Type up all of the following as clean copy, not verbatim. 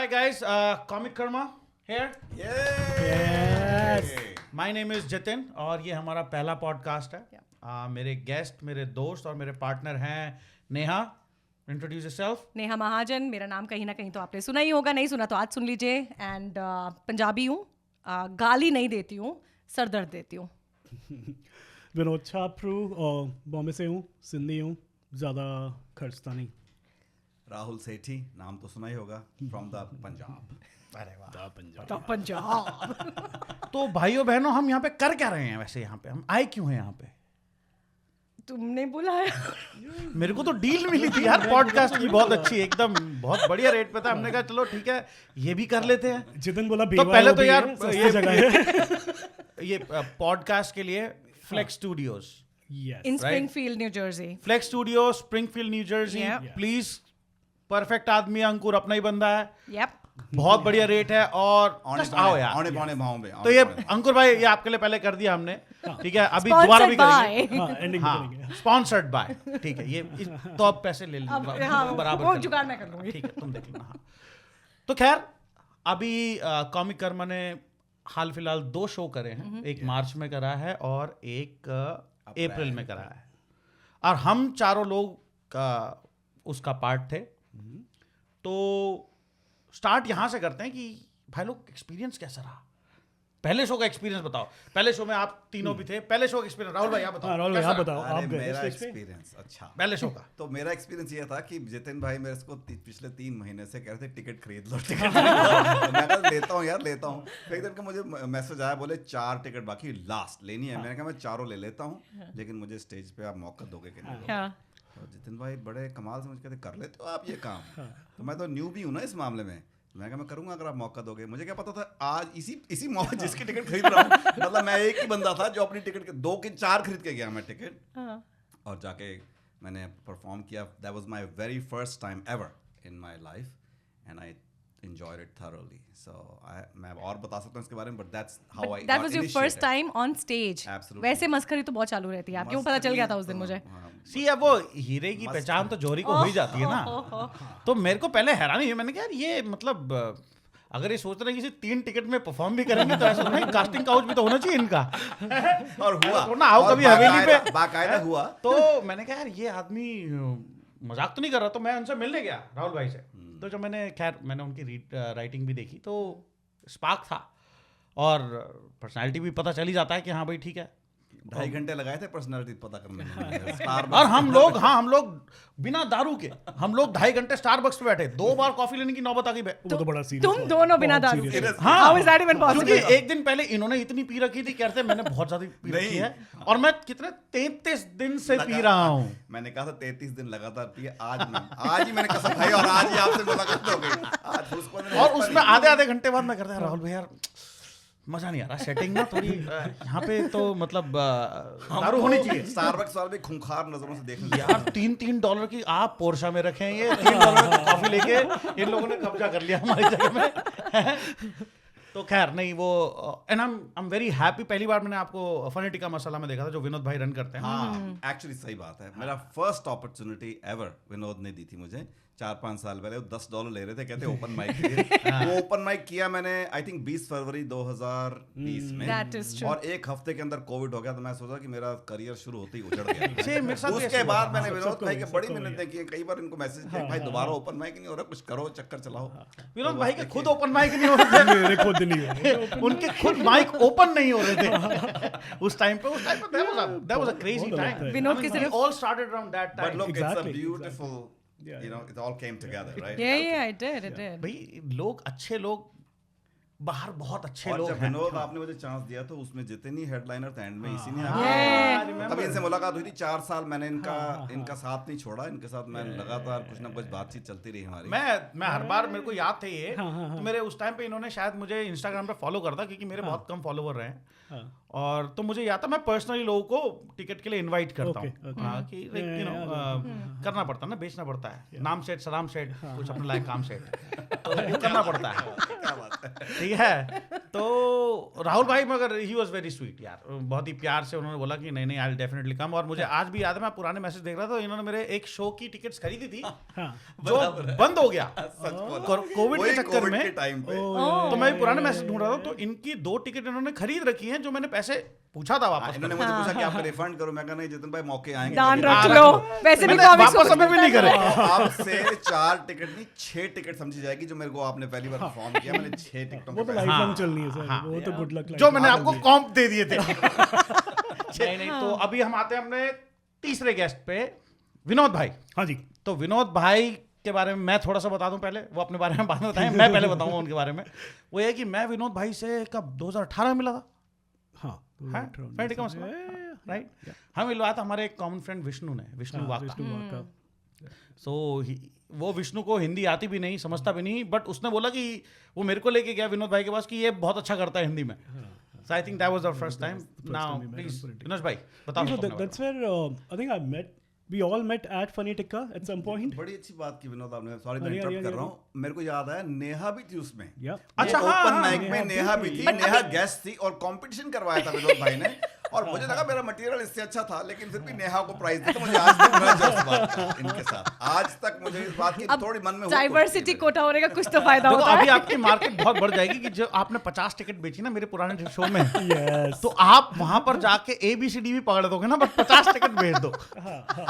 Hi guys, Comic Karma here. Yes. My name is Jitin और ये हमारा पहला पॉडकास्ट है. मेरे गेस्ट, मेरे दोस्त और मेरे पार्टनर हैं नेहा. Introduce yourself. नेहा महाजन, मेरा नाम कहीं ना कहीं तो आपने सुना ही होगा, नहीं सुना तो आज सुन लीजिए. एंड पंजाबी हूँ, गाली नहीं देती हूँ, सर दर्द देती हूँ. विनोद छाप्रू और बॉम्बे से हूँ, सिंधी हूँ, ज़्यादा खर्चता नहीं. राहुल सेठी, नाम तो सुना ही होगा, फ्रॉम द पंजाब. अरे वाह. पंजाब. तो भाइयों बहनों, हम यहाँ पे कर क्या रहे हैं वैसे? यहाँ पे हम आए क्यों हैं यहाँ पे? तुमने बुलाया. मेरे को तो डील मिली थी यार पॉडकास्ट की, बहुत अच्छी, एकदम बहुत बढ़िया रेट पे था. हमने कहा चलो ठीक है, ये भी कर लेते हैं. जितिन बोला तो पहले तो यार ये जगह है. ये पॉडकास्ट के लिए Flex Studios, in Springfield New Jersey. Flex Studio, Springfield New Jersey. Please, perfect आदमी है अंकुर, अपना ही बंदा है. यप. बहुत बढ़िया रेट है और just आओ यार. औने पौने भाव में. तो ये अंकुर भाई, ये आपके लिए पहले कर दिया हमने, ठीक है. अभी दोबारा भी करेंगे. हाँ, स्पॉन्सर्ड बाय. ठीक है, ये तो अब पैसे ले लेंगे बराबर. वो जुगाड़ मैं कर लूंगी. ठीक है, तुम देख लेना. हाँ. तो खैर, अभी कॉमिक कर्मा ने हाल फिलहाल 2 शो करे हैं. एक मार्च में करा है और एक अप्रैल में करा है. और हम चारों लोग का उसका पार्ट थे. तो स्टार्ट यहाँ से करते हैं कि भाई लोग, एक्सपीरियंस कैसा रहा? पहले शो का एक्सपीरियंस बताओ. पहले शो में आप तीनों भी थे. पहले शो का एक्सपीरियंस राहुल भाई आप बताओ. राहुल भाई आप बताओ. आप मेरा एक्सपीरियंस अच्छा. पहले शो का तो मेरा एक्सपीरियंस ये था कि जितिन भाई मेरे को पिछले 3 महीने से कह रहे थे टिकट खरीद लो, टिकट खरीद लो. मैं कहा लेता हूँ यार, लेता हूँ. फिर एक दिन का मुझे मैसेज आया, बोले 4 टिकट बाकी, लास्ट लेनी है. मैंने कहा मैं चारों ले लेता हूँ, लेकिन मुझे स्टेज पे आप मौका दोगे कि नहीं. तो जितिन भाई बड़े कमाल से मुझे कहते, कर लेते हो आप ये काम? तो मैं तो न्यू भी हूँ ना इस मामले में. मैं कहा मैं करूंगा अगर आप मौका दोगे. मुझे क्या पता था आज इसी मौके जिसकी टिकट खरीद रहा हूँ, मतलब मैं एक ही बंदा था जो अपनी टिकट 2 के 4 खरीद के गया मैं टिकट. और जाके मैंने परफॉर्म किया. That was my very first time ever in my life and I enjoyed it thoroughly. So मैं और बता सकता हूँ इसके बारे में, but that's how I that was your first time on stage. Absolutely. वैसे मस्करी तो बहुत चालू रहती है आपकी, वो पता चल गया था उस दिन मुझे. सी, अब वो हीरे की पहचान तो जोहरी को हो ही जाती है ना. तो मेरे को पहले हैरानी हुई. मैंने कहा यार ये मतलब अगर ये सोच रहे हैं कि 3 टिकट में परफॉर्म भी करेंगे तो ऐसा नहीं, कास्टिंग काउच भी तो होना चाहिए इनका. और हुआ तो ना आओ कभी हवेली पे, बाकायदा हुआ. तो मैंने कहा यार ये आदमी मजाक तो नहीं कर रहा. तो मैं उनसे मिलने गया राहुल भाई से. तो जब मैंने उनकी राइटिंग भी देखी तो स्पार्क था और पर्सनालिटी भी पता चल ही जाता है कि हाँ भाई ठीक है. 2.5 घंटे लगाए थे पर्सनालिटी पता करने में. और हम लोग बिना दारू के 2.5 घंटे स्टारबक्स पे बैठे. 2 बार कॉफी लेने की नौबत आ गई. वो तो बड़ा सीरियस. तुम दोनों बिना दारू के. हाँ, How is that even possible? क्योंकि एक दिन पहले इन्होंने इतनी पी रखी थी, कहते मैंने बहुत ज्यादा पी रखी है और मैं कितने 33 दिन से पी रहा हूँ. मैंने कहा था 33 दिन लगातार पिए. आज ही मैंने कसम खाई और आज ही आपसे मुलाकात हो गई. और उसमें आधे घंटे बाद मैं करता राहुल भाई यार मजा नहीं आ रहा, सेटिंग ना थोड़ी यहाँ पे तो मतलब दारू होनी चाहिए. स्टारबक्स वाले भी खूंखार नजरों से देखने यार $3 की आप पोर्शा में रखें, ये $3 की कॉफी लेके इन लोगों ने कब्जा कर लिया हमारी जगह में. तो खैर नहीं, वो and I am very happy. पहली बार मैंने आपको फनी टिक्का मसाला में देखा था जो विनोद भाई रन करते हैं. हाँ, एक्चुअली सही बात है. मेरा फर्स्ट अपॉर्चुनिटी एवर विनोद ने दी थी मुझे 4-5 साल पहले. वो $10 ले रहे थे, कहते ओपन माइक के लिए. वो ओपन माइक किया मैंने आई थिंक 20 फरवरी 2020 में. That is true. और 1 हफ्ते के अंदर कोविड हो गया. तो मैं सोचा कि मेरा करियर शुरू होते ही उजड़ गया. सेम मेरे साथ भी ऐसे उसके हुआ. बाद मैंने विनोद भाई की बड़ी मिन्नतें की. कई बार इनको मैसेज किया, भाई दोबारा ओपन माइक नहीं हो रहा, कुछ करो, चक्कर चलाओ. विनोद भाई के खुद ओपन माइक नहीं हो रहे थे. मेरे खुद नहीं हो रहे. उनके खुद माइक ओपन नहीं हो रहे थे उस टाइम पे. that was a crazy time. Vinod के सिर्फ all started around that But time. look, Exactly, it's a beautiful, Yeah. you know, it all came together, right? yeah, it did. भाई लोग अच्छे लोग बाहर बहुत अच्छे और लोग जब हैं. विनोद आपने मुझे चांस दिया तो उसमें जितनी हेडलाइनर थे एंड में इसी ने Yeah. तभी इनसे मुलाकात हुई थी. 4 साल मैंने इनका साथ नहीं छोड़ा. इनके साथ मैं लगातार कुछ ना कुछ बातचीत चलती रही हमारी. मैं हर बार, मेरे को याद थे ये. तो मेरे उस टाइम पे इन्होंने शायद मुझे इंस्टाग्राम पे फॉलो करता, क्योंकि मेरे बहुत कम फॉलोवर रहे. और तो मुझे याद था मैं पर्सनली लोगों को टिकट के लिए इनवाइट करता हूँ. कि यू नो करना पड़ता है ना, बेचना पड़ता है. नाम सेट, सलाम सेट, कुछ अपने लायक काम सेट, तो करना पड़ता है. क्या बात है. ठीक ठीक है। तो राहुल भाई मगर ही वॉज वेरी स्वीट यार, बहुत ही प्यार से उन्होंने बोला कि नहीं नहीं आई डेफिनेटली कम। और मुझे आज भी याद है, मैं पुराने मैसेज देख रहा था, इन्होंने मेरे एक शो की टिकट्स खरीदी थी हाँ जो बंद हो गया सच बोला। कोविड के वही चक्कर कोविड के में। टाइम पे तो मैं पुराने मैसेज ढूंढ रहा था, तो इनकी 2 टिकट इन्होंने खरीद रखी हैं जो मैंने पैसे पूछा था वापस। इन्होंने मुझे पूछा कि आपका रिफंड करो, मैं कहा नहीं जितन भाई मौके आएंगे दान जब रख भी- लो, वैसे भी मैंने कॉमिक्स वापस अभी भी नहीं करे। आपसे 4 टिकट नहीं 6 टिकट समझी जाएगी जो मेरे को आपने पहली बार परफॉर्म किया, मैंने 6 टिकटों वो के तो पैसे- लाइफ लॉन्ग चलनी है सर, हाँ, वो तो गुड लक जो मैंने आपको कॉम्प दे दिए थे। नहीं नहीं, तो अभी हम आते हैं अपने तीसरे गेस्ट पे, विनोद भाई। हाँ जी। तो विनोद भाई के बारे में मैं थोड़ा सा बता दूं पहले, वो अपने बारे में बाद में बताएं, मैं पहले बताऊंगा उनके बारे में। वो ये कि मैं विनोद भाई से कब 2018 में मिला था, हाँ फ्रेंड का मसला, राइट। हम मिलवाया था हमारे एक कॉमन फ्रेंड विष्णु ने, विष्णु वाका। सो वो विष्णु को हिंदी आती भी नहीं, समझता भी नहीं, बट उसने बोला कि वो मेरे को लेके गया विनोद भाई के पास कि ये बहुत अच्छा करता है हिंदी में। So I think that was the first time. Now, please, Vinesh भाई, बताओ। So that's where I think we all met at Funny Tikka at some point. बड़ी अच्छी बात की विनोद आपने, सॉरी मैं अरे, इंटरप्ट अरे, कर रहा हूँ। मेरे को याद आया नेहा भी थी उसमें। Yeah. अच्छा, हाँ, ओपन हाँ, माइक में नेहा भी थी, नेहा गेस्ट थी और कंपटीशन करवाया था विनोद भाई ने, और मुझे लगा मेरा मटेरियल इससे अच्छा था, लेकिन फिर भी नेहा को प्राइज दिया। तो मुझे आज तक ग्रज है इस बात का इनके साथ, आज तक मुझे इस बात की थोड़ी मन में डाइवर्सिटी कोटा होने का कुछ तो फायदा देखो होता अभी है। आपकी मार्केट बहुत बढ़ जाएगी कि जो आपने 50 टिकट बेची ना मेरे पुराने शो में, Yes. तो आप वहां पर जाके ABCD भी पकड़ दोगे ना, बट 50 टिकट बेच दो।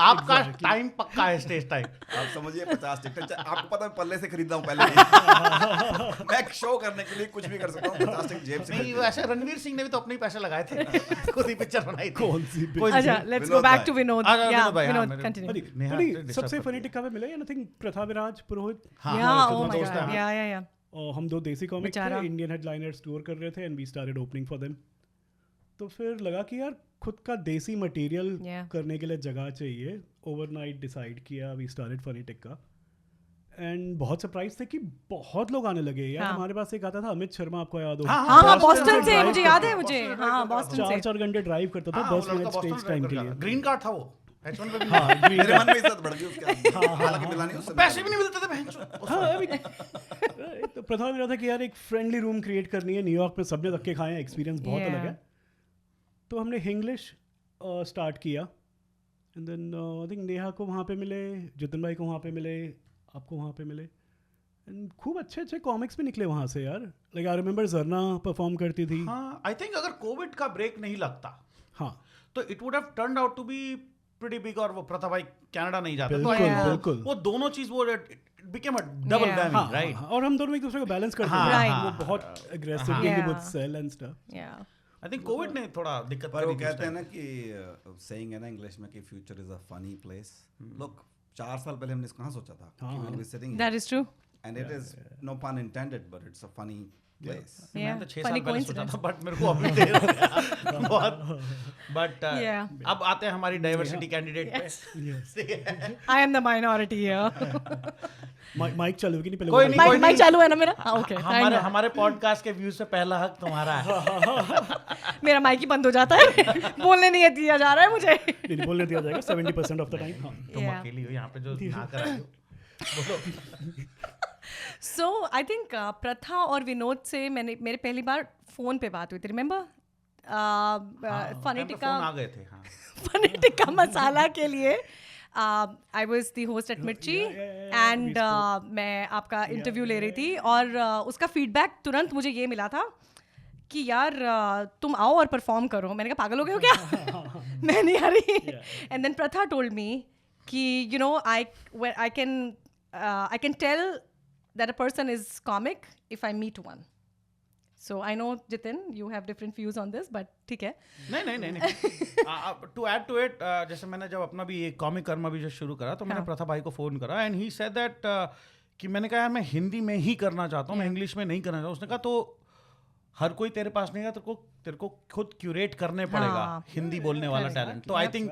आपका टाइम पक्का है, स्टेज टाइम। आप समझिए 50 टिकट आपको पता है पल्ले से खरीदा हूँ पहले नहीं। मैं एक शो करने के लिए कुछ भी कर सकता हूँ, 50 टिकट जेब से नहीं, वैसे रणवीर सिंह ने भी तो अपने ही पैसे लगाए थे, खुद ही पिक्चर बनाई थी। कौन सी कोई नहीं। अच्छा, let's go विनोद back भाई। to विनोद। हाँ, Yeah, विनोद भाई, हाँ, विनोद, मेरे- continue. अरे, नेहा अरे, ने सबसे disturb फनी कर टिक्का पे मिला या थिंक पृथ्वीराज पुरोहित। हाँ, Yeah, हाँ, oh एक my दोस्त God. है। Yeah. और हम 2 देसी कॉमिक बेचारा। थे, इंडियन हेडलाइनर्स टूर कर रहे थे and we started opening for them. तो फिर लगा कि यार खुद का देसी मटेरियल Yeah. करने के लिए जगह चाहिए। ओवरनाइट डिसाइड किया, we started funny tikka and बहुत सरप्राइज थे कि बहुत लोग आने लगे यार। हाँ। हमारे पास एक आता था अमित शर्मा, आपको याद हो? हाँ, हाँ, Boston बॉस्टन से drive मुझे करता याद है था। मुझे। Boston हाँ, drive बॉस्टन से। 4 घंटे ड्राइव करता था, हाँ, 10 मिनट स्टेज टाइम के लिए। ग्रीन कार्ड था वो, H1 पे भी हाँ, green मेरे मन में इज्जत बढ़ गई उसके, हालांकि मिला नहीं उससे। पैसे भी नहीं मिलते थे बहन। हाँ, अभी तो प्रथा मेरा था कि यार एक फ्रेंडली रूम क्रिएट करनी है। न्यूयॉर्क में सबने धक्के खाए हैं, एक्सपीरियंस बहुत Yeah. अलग है। तो हमने इंग्लिश स्टार्ट किया and then I think Neha को वहाँ पे मिले, जितिन भाई को वहाँ पे मिले, आपको वहाँ पे मिले एंड खूब अच्छे अच्छे कॉमिक्स भी निकले वहाँ से यार। Like I remember Jarna perform करती थी। हाँ, आई थिंक अगर कोविड का ब्रेक नहीं लगता हाँ, तो it would have turned out to be pretty big. और वो प्रथा भाई कनाडा नहीं जाते, तो बिल्कुल, I think बिल्कुल। वो दोनों चीज वो became a double Yeah. Whammy, हाँ, राइट। हाँ, और हम दोनों एक दूसरे को बैलेंस करते हाँ, थे। हाँ, वो हाँ, बहुत aggressively Yeah. Would sell and stuff. Yeah. I think covid ने थोड़ा दिक्कत पर वो करी थी कहते हैं उस ना कि सेइंग है ना इंग्लिश में कि future is a funny place. लोग 4 साल पहले हमने कहाँ सोचा था कि we'll be sitting That is true. and it is no pun intended but it's a funny place. time। मैंने तो 6 Funny साल पहले सोचा coincidence. था, बट मेरे को अभी देर हो गया बहुत। But Yeah. अब आते हैं हमारी डाइवर्सिटी कैंडिडेट पे। I am the minority here. Mic चालू है कि नहीं पहले? कोई वो नहीं, बताइए। कोई माइक चालू है ना मेरा? हाँ, okay. हमारे हमारे पॉडकास्ट के व्यूज से पहला हक तुम्हारा है। मेरा माइक ही बंद हो जाता है। बोलने नहीं दिया जा रहा है मुझे। नहीं बोलने दिया जाएगा 70% ऑफ द टाइम। हाँ। तुम Yeah. अकेली हो यहाँ पे जो ना कर रही हो। बोलो। So I think प्रथा और विनोद से मेरे पहली बार फोन पे बात हुई थी, रिमेम्बर? फनी टाइम पे टिक्का, फोन आ गए थे। हाँ, फनी टिक्का मसाला के लिए I was the host at Mirchi and मैं आपका इंटरव्यू ले रही थी और उसका फीडबैक तुरंत मुझे ये मिला था कि यार तुम आओ और परफॉर्म करो। मैंने कहा पागल हो गए हो क्या? मैं नहीं आ रही। And then Pratha told me कि you know I can tell that a person is comic if I meet one. So I know Jitin, you have different views on this, but ठीक है। नहीं। टू ऐड टू इट, जैसे मैंने जब अपना भी ये कॉमिक कर्मा भी जो शुरू करा, तो मैंने हाँ. प्रथा भाई को फोन करा एंड ही सेड दैट कि मैंने कहा यार मैं हिंदी में ही करना चाहता हूँ, मैं इंग्लिश में नहीं करना चाहता हूँ। उसने कहा तो हर कोई तेरे पास नहीं है, तेरे को खुद क्यूरेट करने पड़ेगा हाँ. हिंदी बोलने वाला टैलेंट। तो I think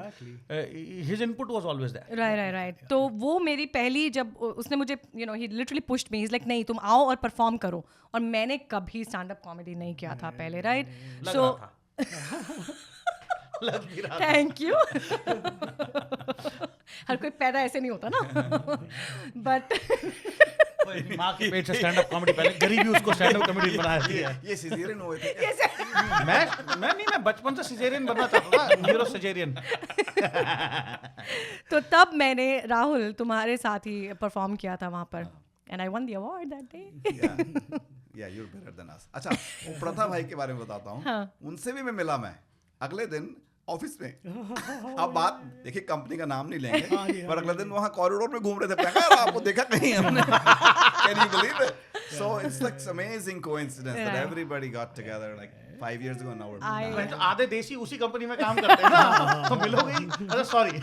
his input was always there. Right. तो वो मेरी पहली, जब उसने मुझे you know he literally pushed me, is like नहीं तुम आओ और परफॉर्म करो। और मैंने कभी स्टैंड अप कॉमेडी नहीं किया था पहले, राइट? लग सो रहा था। लग भी रहा था। Thank you. हर कोई पैदा ऐसे नहीं होता ना। बट माँ के पेट से स्टैंड अप कॉमेडी, पहले गरीबी उसको स्टैंड अप कॉमेडी बना दी है। ये सिजेरियन हुए थे क्या? मैं बचपन से सिजेरियन बनना चाहता था, न्यूरो सिजेरियन। तो तब मैंने राहुल तुम्हारे साथ ही परफॉर्म किया था वहाँ पर, and I won the award that day. Yeah you are better than us. अच्छा, वो प्रथा भाई के बारे में बताता हूँ। हाँ। उनसे भी मैं मिला, मैं अगले दिन ऑफिस में। अब बात देखिए, कंपनी का नाम नहीं लेंगे, पर अगले दिन वहाँ कॉरिडोर में घूम रहे थे। मैं कहा, आपको देखा कहीं हमने? Can you believe it? So it's like amazing coincidence that everybody got together like 5 years ago. Now we're तो आधे देसी उसी कंपनी में काम करते हैं ना, तो मिलोगे ही। अच्छा सॉरी।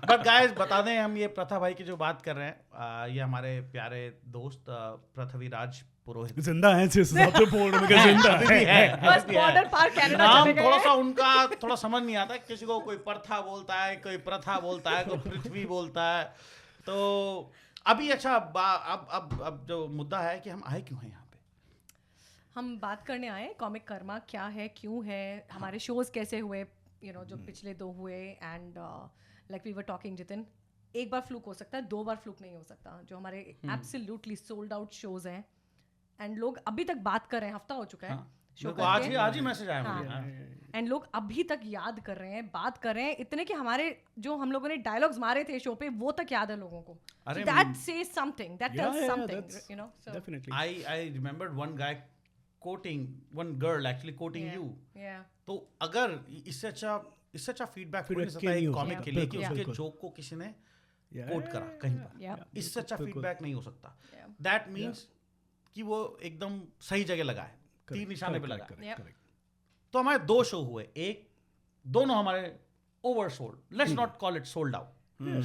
बट गाइस, बता दें, हम ये प्रथा भाई की जो बात कर रहे हैं, ये हमारे प्यारे दोस्त पृथ्वी राज पुरोहित जिंदा है, जिस हिसाब से बोल रहे हैं, जिंदा है। बस बॉर्डर पार कनाडा नाम चले गए। थोड़ा सा उनका थोड़ा समझ नहीं आता, किसी को कोई प्रथा बोलता है, कोई प्रथा बोलता है, कोई पृथ्वी बोलता है। तो अभी अच्छा, अब जो मुद्दा है कि हम आए क्यों हैं यहाँ पे। हम बात करने आए कॉमिक कर्मा क्या है, क्यों है, हमारे शोज कैसे हुए, जो पिछले 2 हुए, and like we were talking Jitin, एक बार फ्लूक हो सकता है, 2 बार फ्लूक नहीं हो सकता। जो हमारे एब्सोल्युटली सोल्ड आउट शोज हैं, एंड लोग अभी तक बात कर रहे हैं, हफ्ता हो चुका है शो तो आज ही मैसेज आया मुझे। हाँ। एंड लोग अभी तक याद कर रहे हैं, बात कर रहे हैं, इतने कि हमारे जो हम लोगों ने डायलॉग्स मारे थे शो पे, वो तक याद है लोगों को। अरे that says something, that tells something, so Definitely. I remembered one guy quoting, one girl actually quoting you. yeah. तो अगर इससे अच्छा फीडबैक हो नहीं सकता नहीं एक हो कॉमिक सकता, के लिए कि बिल्कुल, उसके बिल्कुल। जोक को किसी ने Yeah. कोट करा कहीं पर। Yeah. इससे अच्छा बिल्कुल। फीडबैक नहीं हो सकता। Yeah. दैट मीन्स कि वो एकदम सही जगह लगा है, तीर निशाने पे लगा है। Yeah. तो हमारे 2 शो हुए, दोनों हमारे over sold, let's not call it sold out.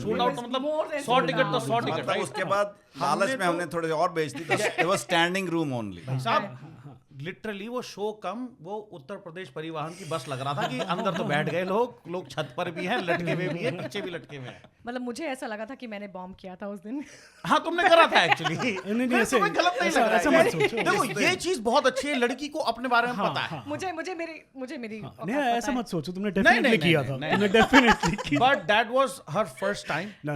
Sold out तो More मतलब than 100 sold टिकट तो out. 100 टिकट, मतलब राइट? उसके बाद लालच में हमने थोड़े और बेच दी, तो it was standing room only. साहब लिटरली वो शो कम, वो उत्तर प्रदेश परिवहन की बस लग रहा था कि अंदर तो बैठ गए लोग छत पर भी हैं, लटके हुए भी हैं, पीछे भी लटके हुए हैं। मतलब मुझे ऐसा लगा था कि मैंने बॉम्ब किया था उस दिन। हाँ, तुमने करा था एक्चुअली। नहीं, ऐसे- गलत नहीं लग रहा ऐसा है। मत सोचो। देखो, ये चीज बहुत अच्छी है, लड़की को अपने बारे में पता है। मुझे मेरी औकात नहीं, पता ऐसा है। मत सोचो, तुमने नहीं, डेफिनेटली नहीं, किया नहीं, था, नहीं, तुमने डेफिनेटली किया। But that was her first time. No,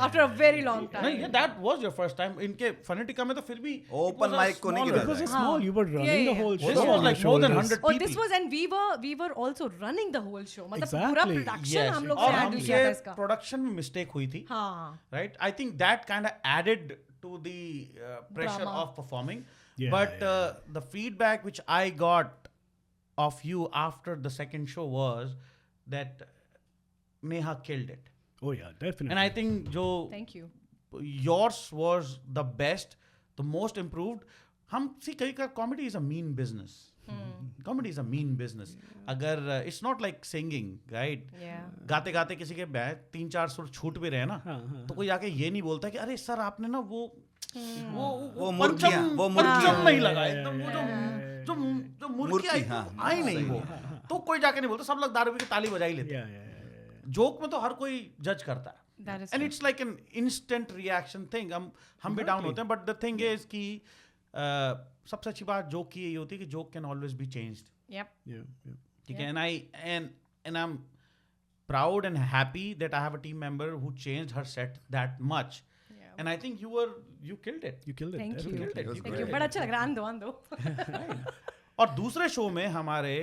After a very long time. नहीं, that was your first time. इनके फनेटिका में तो फिर भी Open mic को नहीं गिरा It was a जाएगा। small, you were running Yeah, the yeah. whole show. This was like more than 100 Oh, people. this was, and we were also running the whole show. मतलब पूरा Exactly. Production हम लोग और से handle किया था हमसे इसका। प्रोडक्शन में मिस्टेक हुई थी, हाँ, right? I think that kind of added to the pressure Drama. of performing. Yeah, But the feedback which I got of you after the second show was that Neha killed it. Oh yeah, definitely. And I think जो thank you. yours was the best, the most improved. हम कई का comedy is a mean business. Comedy is a mean business. अगर it's not like singing, right? Yeah. गाते गाते किसी के 3-4 सुर छूट भी रहे ना, तो कोई आके ये नहीं बोलता कि अरे सर आपने ना वो पंचम नहीं लगा, एकदम वो जो मुर्गी आई हाँ, आई नहीं वो, तो कोई जाके नहीं बोलता, सब लोग दारू पी के ताली बजा ही लेते हैं। जोक में तो हर कोई जज करता है, That is and true. It's like an instant reaction thing. हम भी डाउन होते हैं, बट द थिंग इज कि सबसे अच्छी बात जोक की यही होती है कि joke can always be changed, Yep. ठीक है? And I M proud and happy that I have a team member who changed her set that much. Yeah. And I think you killed it. You killed it. Thank you. definitely. It was Thank great. you. बड़ा अच्छा लग रहा है, आंदो। और दूसरे show में हमारे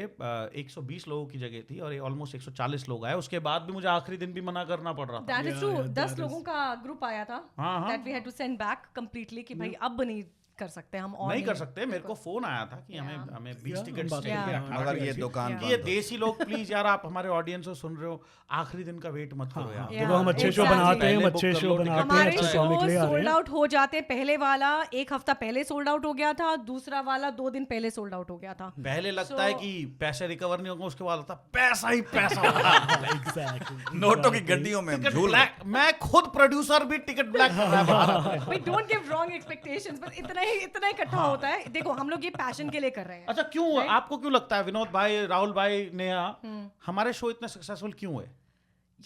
120 लोगों की जगह थी और ऑलमोस्ट 140 लोग आए। उसके बाद भी मुझे आखिरी दिन भी मना करना पड़ रहा था। That is Yeah, true. yeah, 10 that लोगों का ग्रुप आया था हाँ, हाँ। that we had to send back completely कि भाई अब नहीं कर सकते हम और नहीं कर सकते। मेरे को फोन आया था कि Yeah. हमें 20 Yeah, टिकट्स बात चाहिए। Yeah. रखना अगर चाहिए। ये दुकान Yeah. कि ये बंद हो। देसी लोग प्लीज यार, आप हमारे ऑडियंस को सुन रहे हो, आखिरी दिन का वेट मत करो यार। Yeah. तो हम अच्छे शो Exactly. बनाते हैं, पहले अच्छे book कर शो लो, बनाते हैं, हमारे अच्छे शो कॉमिक ले आ रहे सोल्ड हैं। आउट हो जाते, पहले वाला 1 हफ्ता पहले सोल्ड आउट हो गया था, दूसरा वाला 2 दिन पहले सोल्ड आउट हो गया था। पहले लगता So- है कि पैसे रिकवर नहीं होंगे, उसके बाद लगता है पैसा ही पैसा होगा। Exactly. नोटों की गड्डियों में टिकट झूल ब्लैक, मैं खुद प्रोड्यूसर भी टिकट ब्लैक कर रहा है। We don't give wrong expectations, but इतना ही इकट्ठा होता है। देखो हम लोग ये पैशन के लिए कर रहे हैं। अच्छा, क्यों आपको क्यों लगता है विनोद भाई, राहुल भाई, नेहा, हमारे शो इतने सक्सेसफुल क्यों है?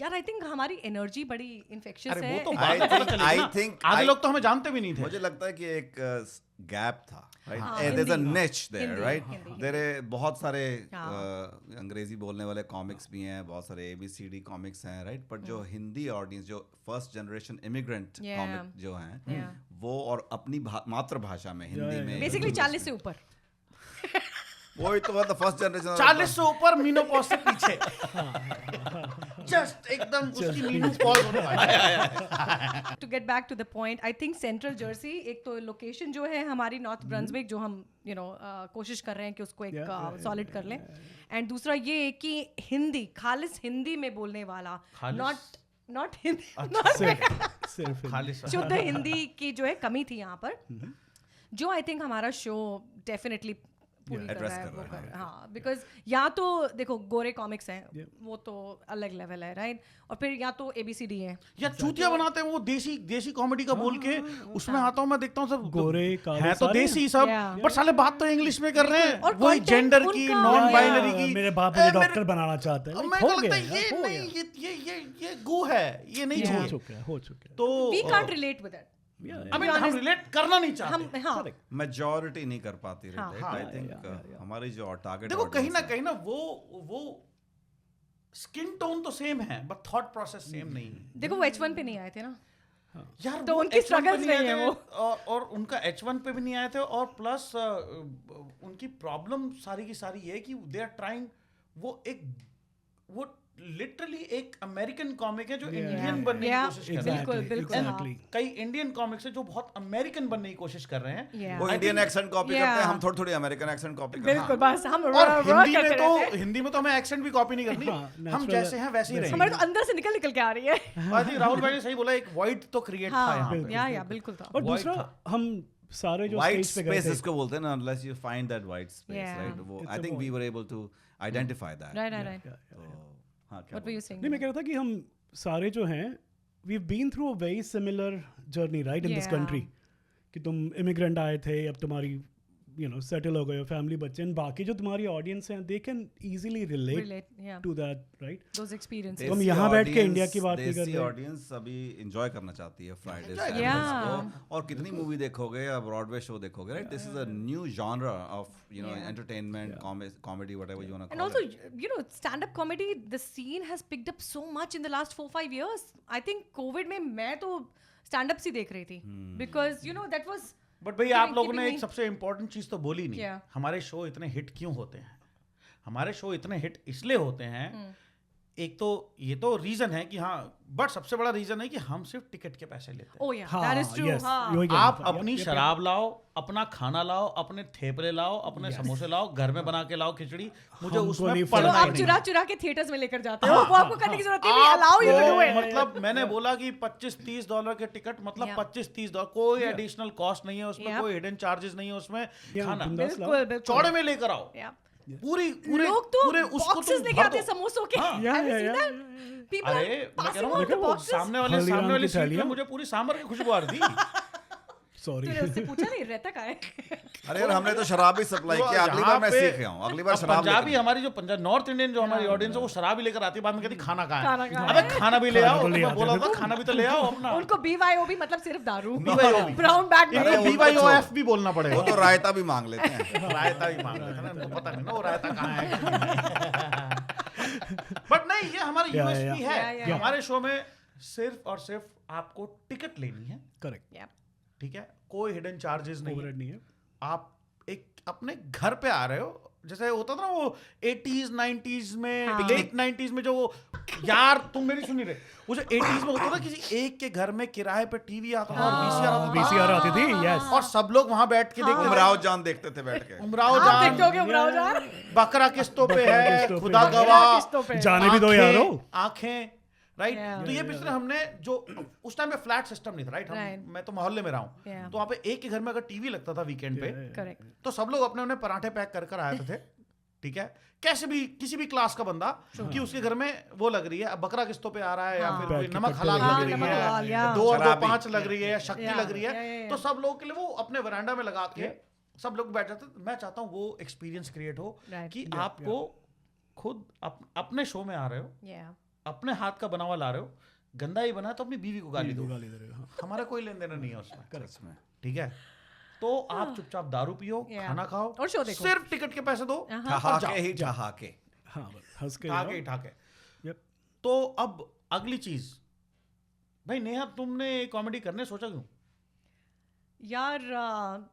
यार आई थिंक हमारी एनर्जी बड़ी इन्फेक्शियस अरे है वो तो I बाद में पता think- चलेगा I ना। think- आधे I- लोग तो हमें जानते भी नहीं थे। मुझे लगता है कि एक गैप था, राइट? हाँ, there's a Hindi. niche there, Hindi, right? Hindi, there are बहुत सारे हाँ। अंग्रेजी बोलने वाले कॉमिक्स भी हैं, बहुत सारे ABCD कॉमिक्स हैं, राइट? बट जो हिंदी ऑडियंस, जो first generation immigrant Yeah. Comic जो हैं, Yeah. वो और अपनी मातृभाषा में, हिंदी yeah, में, बेसिकली English 40 से में। ऊपर वही तो मतलब फर्स्ट जनरेशन 40 से ऊपर मीनोपॉज से पीछे जस्ट एकदम उसकी मीनोपॉज होने वाली। To get back to the point, I think Central Jersey एक तो लोकेशन जो है हमारी नॉर्थ ब्रंसविक, जो हम कोशिश कर रहे हैं कि उसको एक सॉलिड कर लें, एंड दूसरा ये कि हिंदी, खालिस हिंदी में बोलने वाला, खालिस? नॉट हिंदी, सिर्फ खालिस शुद्ध हिंदी की जो है कमी थी यहाँ पर, जो आई थिंक हमारा शो डेफिनेटली पूरी कर Address रहा है, कर वो रहा है, कर, हाँ, बिकॉज यहाँ तो देखो गोरे कॉमिक्स हैं, वो तो अलग लेवल है, राइट? और फिर यहाँ तो ABCD है, या चूतिया बनाते हैं वो देसी कॉमेडी का बोल के, उसमें आता हूँ मैं देखता हूँ सब गोरे काले है तो सारे देसी सब, Yeah. बट साले बात तो इंग्लिश में कर रहे हैं, और वही content जेंडर की, उनका- नॉन Yeah. बाइनरी की। मेरे बाप मुझे डॉक्टर बनाना चाहते हैं, मैं हो लगता गया है ये हो नहीं, गया। ये गु है, ये नहीं Yeah. हो चाहिए। चुका है, हो चुका है। तो we can't relate with it, अभी हम रिलेट करना नहीं चाहते। हम, हाँ, मेजॉरिटी नहीं कर पाती, हाँ, राइट? आई थिंक हमारी जो टारगेट देखो कहीं ना वो स्किन टोन तो सेम है, बट थॉट प्रोसेस सेम नहीं है। देखो वो H1 पे नहीं आए थे ना, यार तो वो उनकी H1 पे struggles नहीं आए नहीं है थे, वो। और उनका H1 पे भी नहीं आए थे, और प्लस उनकी प्रॉब्लम सारी की सारी ये है कि दे आर ट्राइंग, वो लिटरली एक अमेरिकन कॉमिक है जो इंडियन बनने की Yeah. कोशिश कर रहा है। बिल्कुल, बिल्कुल, हाँ। Exactly. कई इंडियन कॉमिक्स है जो बहुत अमेरिकन बनने की कोशिश कर रहे हैं। Yeah. वो I Indian think- accent copy Yeah. करते हैं, हम थोड़ी अमेरिकन एक्सेंट कॉपी करते बिल्कुल, हैं। बस हम और हिंदी में करते तो रहते हैं। हमें एक्सेंट भी कॉपी नहीं करनी, हाँ, हम natural जैसे हैं वैसे ही वैसे हमारे रहेंगे। तो अंदर से निकल के आ रही है। आई थिंक राहुल भाई ने सही बोला, एक वाइड तो क्रिएट था यहाँ हाँ, पे। या बिल्कुल था। और White दूसरा था। हम सारे जो वाइट स्टेज पे गए स्पेस थे, इसको बोलते हैं ना, unless you find that white space, Yeah. right? वो It's I a think we void. were able to identify that. Right. तो हाँ, क्या What were you saying? नहीं मैं कह रहा था कि हम सारे जो हैं we been through a very similar journey right in this Yeah. Country, कि तुम इमिग्रेंट आए थे, अब तुम्हारी सेटल हो गए, फैमिली बच्चे, and बाकी जो तुम्हारी ऑडियंस हैं they can easily relate Relate, yeah. To that right. Those experiences. तो हम देसी यहाँ बैठ के audience- इंडिया की बात नहीं कर देसी रहे। ऑडियंस अभी एंजॉय करना चाहती है फ्राइडे Yeah. और कितनी मूवी देखोगे या ब्रॉडवे शो देखोगे, right? This is a new genre of entertainment, comedy, whatever you want to And call also, it. stand-up comedy, the scene has picked up so much in the last 4-5 years. I think COVID में मैं तो stand-up सी देख रही थी, because that was. But भाई आप लोगों ने keeping एक me- सबसे इम्पोर्टेंट चीज तो बोली नहीं। क्या? हमारे शो इतने हिट क्यों होते हैं? हमारे शो इतने हिट इसलिए होते हैं, एक तो ये तो रीजन है कि हाँ, बट सबसे बड़ा रीजन है कि हम सिर्फ टिकट के पैसे लेते हैं। Oh yeah, that is true. हाँ. आप अपनी शराब लाओ, अपना खाना लाओ, अपने थेपले लाओ, अपने समोसे लाओ, घर में बना के लाओ खिचड़ी, मुझे हमको उसमें नहीं जो पढ़ना आप ही चुरा नहीं। चुरा के थिएटर्स में लेकर जाते हो, वो आपको करने की जरूरत ही नहीं, allow you to do आपको it. मतलब मैंने बोला कि $25-30 के टिकट, मतलब Yeah. $25-30, कोई एडिशनल कॉस्ट नहीं है उसमें, Yeah. कोई हिडन चार्जेस नहीं है उसमें, खाना बिंदास लाओ। बिल्कुल, बिल्कुल. चौड़े में लेकर आओ, Yeah. पूरे लोग तो पूरे उसको boxes तुम लेके भर आते दो। हैं समोसों के. हाँ. Have you Yeah, seen yeah, that? People अरे are मैं कह passing रहा out हूँ, the boxes. सामने हल्दीराम वाली की सीट में थालियाँ। मुझे पूरी सांभर की खुशबू आ रही थी। सॉरी तूने उससे पूछा नहीं रहता कहाँ है? अरे यार, हमने तो शराब भी सप्लाई किया, अगली बार मैं सीख गया हूँ, अगली बार अब शराब पंजाबी लेकर- हमारी जो पंजाब नॉर्थ इंडियन जो हमारी ऑडियंस है वो शराब ही लेकर आती है, बाद में कहती खाना कहाँ खाना है? कहाँ अबे है? खाना भी ले खाना आओ, तो ले मैं आते बोला थे था तो। खाना भी तो ले आओ अपना। उनको BYOB मतलब सिर्फ दारू. BYOB. Brown bag अरे नहीं. उनको BYOF भी बोलना पड़ेगा। वो तो रायता भी मांग लेते हैं। रायता भी मांग लेते हैं ना, उनको पता नहीं ना वो रायता कहाँ है। बट नहीं, ये हमारी Yeah, यूएसपी yeah. है। Yeah, yeah. हमारे शो में सिर्फ और सिर्फ आपको टिकट लेनी है, करेक्ट, Yeah. ठीक है? कोई हिडन चार्जेस नहीं है। ओवरहेड नहीं है। आप एक अपने घर पे आ रहे हो, जैसे होता था ना वो 80s 90s में, हाँ. लेट 90s में जो वो, यार तुम मेरी सुन नहीं रहे, वो जो 80s में होता था किसी एक के घर में किराए पे टीवी आता था और VCR आता था, VCR आती थी, यस। और सब लोग वहां बैठ के देखते थे। उमराव जान देखते थे बैठ के। उमराव आप जान, देखते होगे उमराव जान. बकरा किस्तों पे बकरा है, किस्तों पे खुदा है। गवाह, किस्तों पे. जाने भी दो यारो। आंखें, राइट? Yeah. तो ये पिछले हमने जो उस टाइम पे फ्लैट सिस्टम नहीं था, राइट? Right. मैं तो मोहल्ले में रहा हूँ, Yeah. तो वहाँ पे एक के घर में अगर टीवी लगता था वीकेंड पे, Correct. तो सब लोग अपने अपने पराठे पैक कर कर आए थे, ठीक है? कैसे भी किसी भी क्लास का बंदा कि उसके घर में वो लग रही है, अब बकरा किस्तों पे आ रहा है, या हाँ. फिर कोई बैठ के नमक कट्टे हलाल लग लग रही रही है, नमक हलाल, है, या 2 और 2 शराबी। 5 लग रही है, या शक्ति Yeah. लग रही है, Yeah. तो सब लोगों के लिए वो अपने वरांडा में लगा के सब लोग बैठ जाते। मैं चाहता हूँ वो एक्सपीरियंस क्रिएट हो Right. कि आपको खुद अपने शो में आ रहे हो, Yeah. अपने हाथ का बना हुआ ला रहे हो, गंदा ही बना है तो अपनी बीवी को गाली दो, गाली दे रहे हो, हाँ। हमारा कोई लेन देन नहीं है उसमें। करेक्ट में ठीक है, तो आप चुपचाप दारू पियो, Yeah. खाना खाओ और show देखो। सिर्फ टिकट के पैसे दो, ठहाके ही ठहाके। हाँ, बस हंस के ठाके जाओ। ठाके। Yep. तो अब अगली चीज, भाई नेहा तुमने कॉमेडी करने सोचा क्यों? यार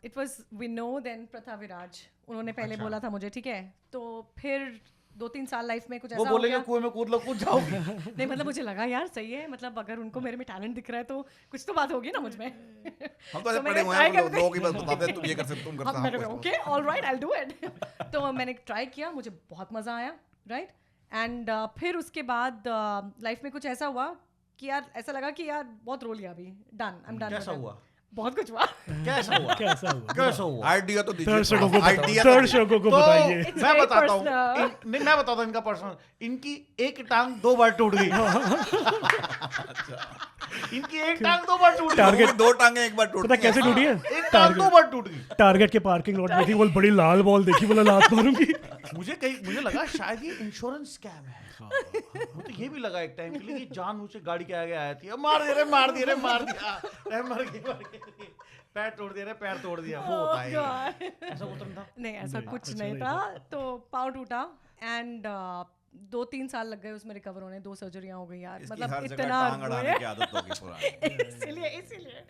इट वाज विनो देन प्रथा विराज, उन्होंने पहले अच्छा। बोला था मुझे, ठीक है, तो फिर 2-3 साल लाइफ में कुछ वो ऐसा हो बोलेंगे गया। कुएं में कूद लो, कूद जाओगे। नहीं मतलब मुझे लगा यार सही है, मतलब अगर उनको मेरे में टैलेंट दिख रहा है तो कुछ तो बात होगी ना मुझ में। हम तो ऐसे मैंने पड़े हुए try हैं, करते- लोगों की बात बताते हैं, तुम ये कर सकते, तुम कर हाँ, मैंने सकते हो। Okay alright I will do it. तो मैंने ट्राई किया, मुझे बहुत मजा आया, राइट। एंड फिर उसके बाद लाइफ में कुछ ऐसा हुआ कि यार ऐसा लगा कि यार बहुत रो लिया, अभी डन, आई एम डन। कैसा हुआ? बहुत कुछ हुआ। कैसा हुआ? कैसा हुआ? कैसा हुआ? आइडिया तो दीजिए, दर्शकों को आइडिया बताओ, तो दर्शकों को तो बताइए। It's मैं very बताता हूँ, personal. नहीं मैं बताता हूँ इनका पर्सनल। इनकी एक टांग 2 बार टूट गई। इनकी एक टांग 2 बार टूट गई। टारगेट- दो टांगे एक बार टूट पता कैसे टूटी है? एक टांग 2 बार टूट गई। टारगेट के पार्किंग लॉट में थी, बोल बड़ी लाल बॉल देखी, बोला लात मारूंगी। मुझे लगा शायद ये इंश्योरेंस स्कैम है। मुझे ये भी लगा एक टाइम के लिए कि जान मुझे गाड़ी के आगे आया थी, मार दिया, मर गई, मर गई, पैर तोड़ दिया, पैर तोड़ दिया, वो होता है ये। ऐसा होता नहीं था। नहीं ऐसा नहीं, कुछ अच्छा नहीं नहीं था। तो पाँव टूटा एंड 2-3 साल लग गए उसमें रिकवर होने, 2 सर्जरियां हो गई यार, इसकी मतलब हर जगह इतना टांग अड़ाने की आदत होगी पुरानी। इसीलिए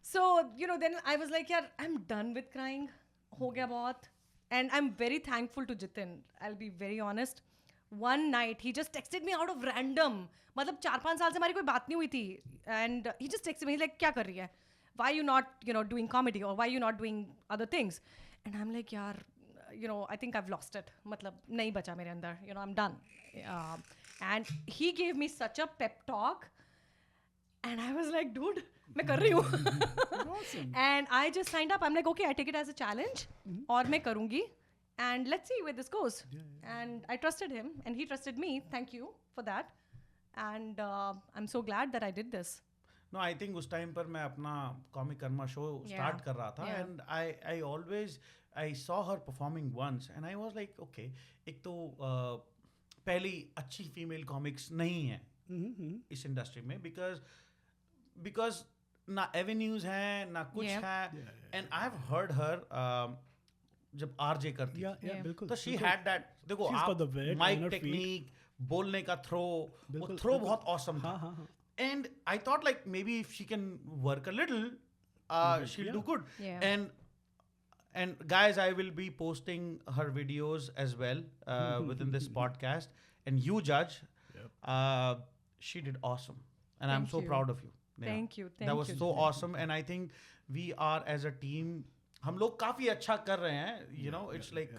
so you know then I was like यार I am done with crying, हो गया बहुत। And I am very thankful to Jitin, I will be very honest. One night he just texted me out of random, मतलब 4-5 साल से हमारी कोई बात नहीं हुई थी, and he just texted me like क्या कर रही है, why you not doing comedy or why you not doing other things, and I'm like yaar I think I've lost it, matlab nahi bacha mere andar, I'm done. And he gave me such a pep talk and I was like dude main kar rahi hu. And I just signed up, I'm like okay I take it as a challenge aur main karungi and let's see where this goes. And I trusted him and he trusted me, thank you for that. And I'm so glad that I did this. No I think उस time पर मैं अपना comic Karma show start कर रहा था, and I always I saw her performing once and I was like okay, एक तो पहली अच्छी फीमेल कॉमिक्स नहीं है इस इंडस्ट्री में, बिकॉज ना एवेन्यूज हैं ना कुछ है, एंड आई हैव हर्ड हर जब आरजे करती Yeah, बिल्कुल। तो शी हैड दैट, देखो She's got the wit on mic her feet. Technique, बोलने का थ्रो, वो बिल्कुल, थ्रो बिल्कुल। बहुत ऑसम था। हाँ। And I thought like maybe if she can work a little, she'll do good. Yeah. And guys, I will be posting her videos as well within this podcast, and you judge. She did awesome, and I'm Thank so you. proud of you. Neha. Thank you, That was so awesome, and I think we are as a team. हम लोग काफी अच्छा कर रहे हैं. It's like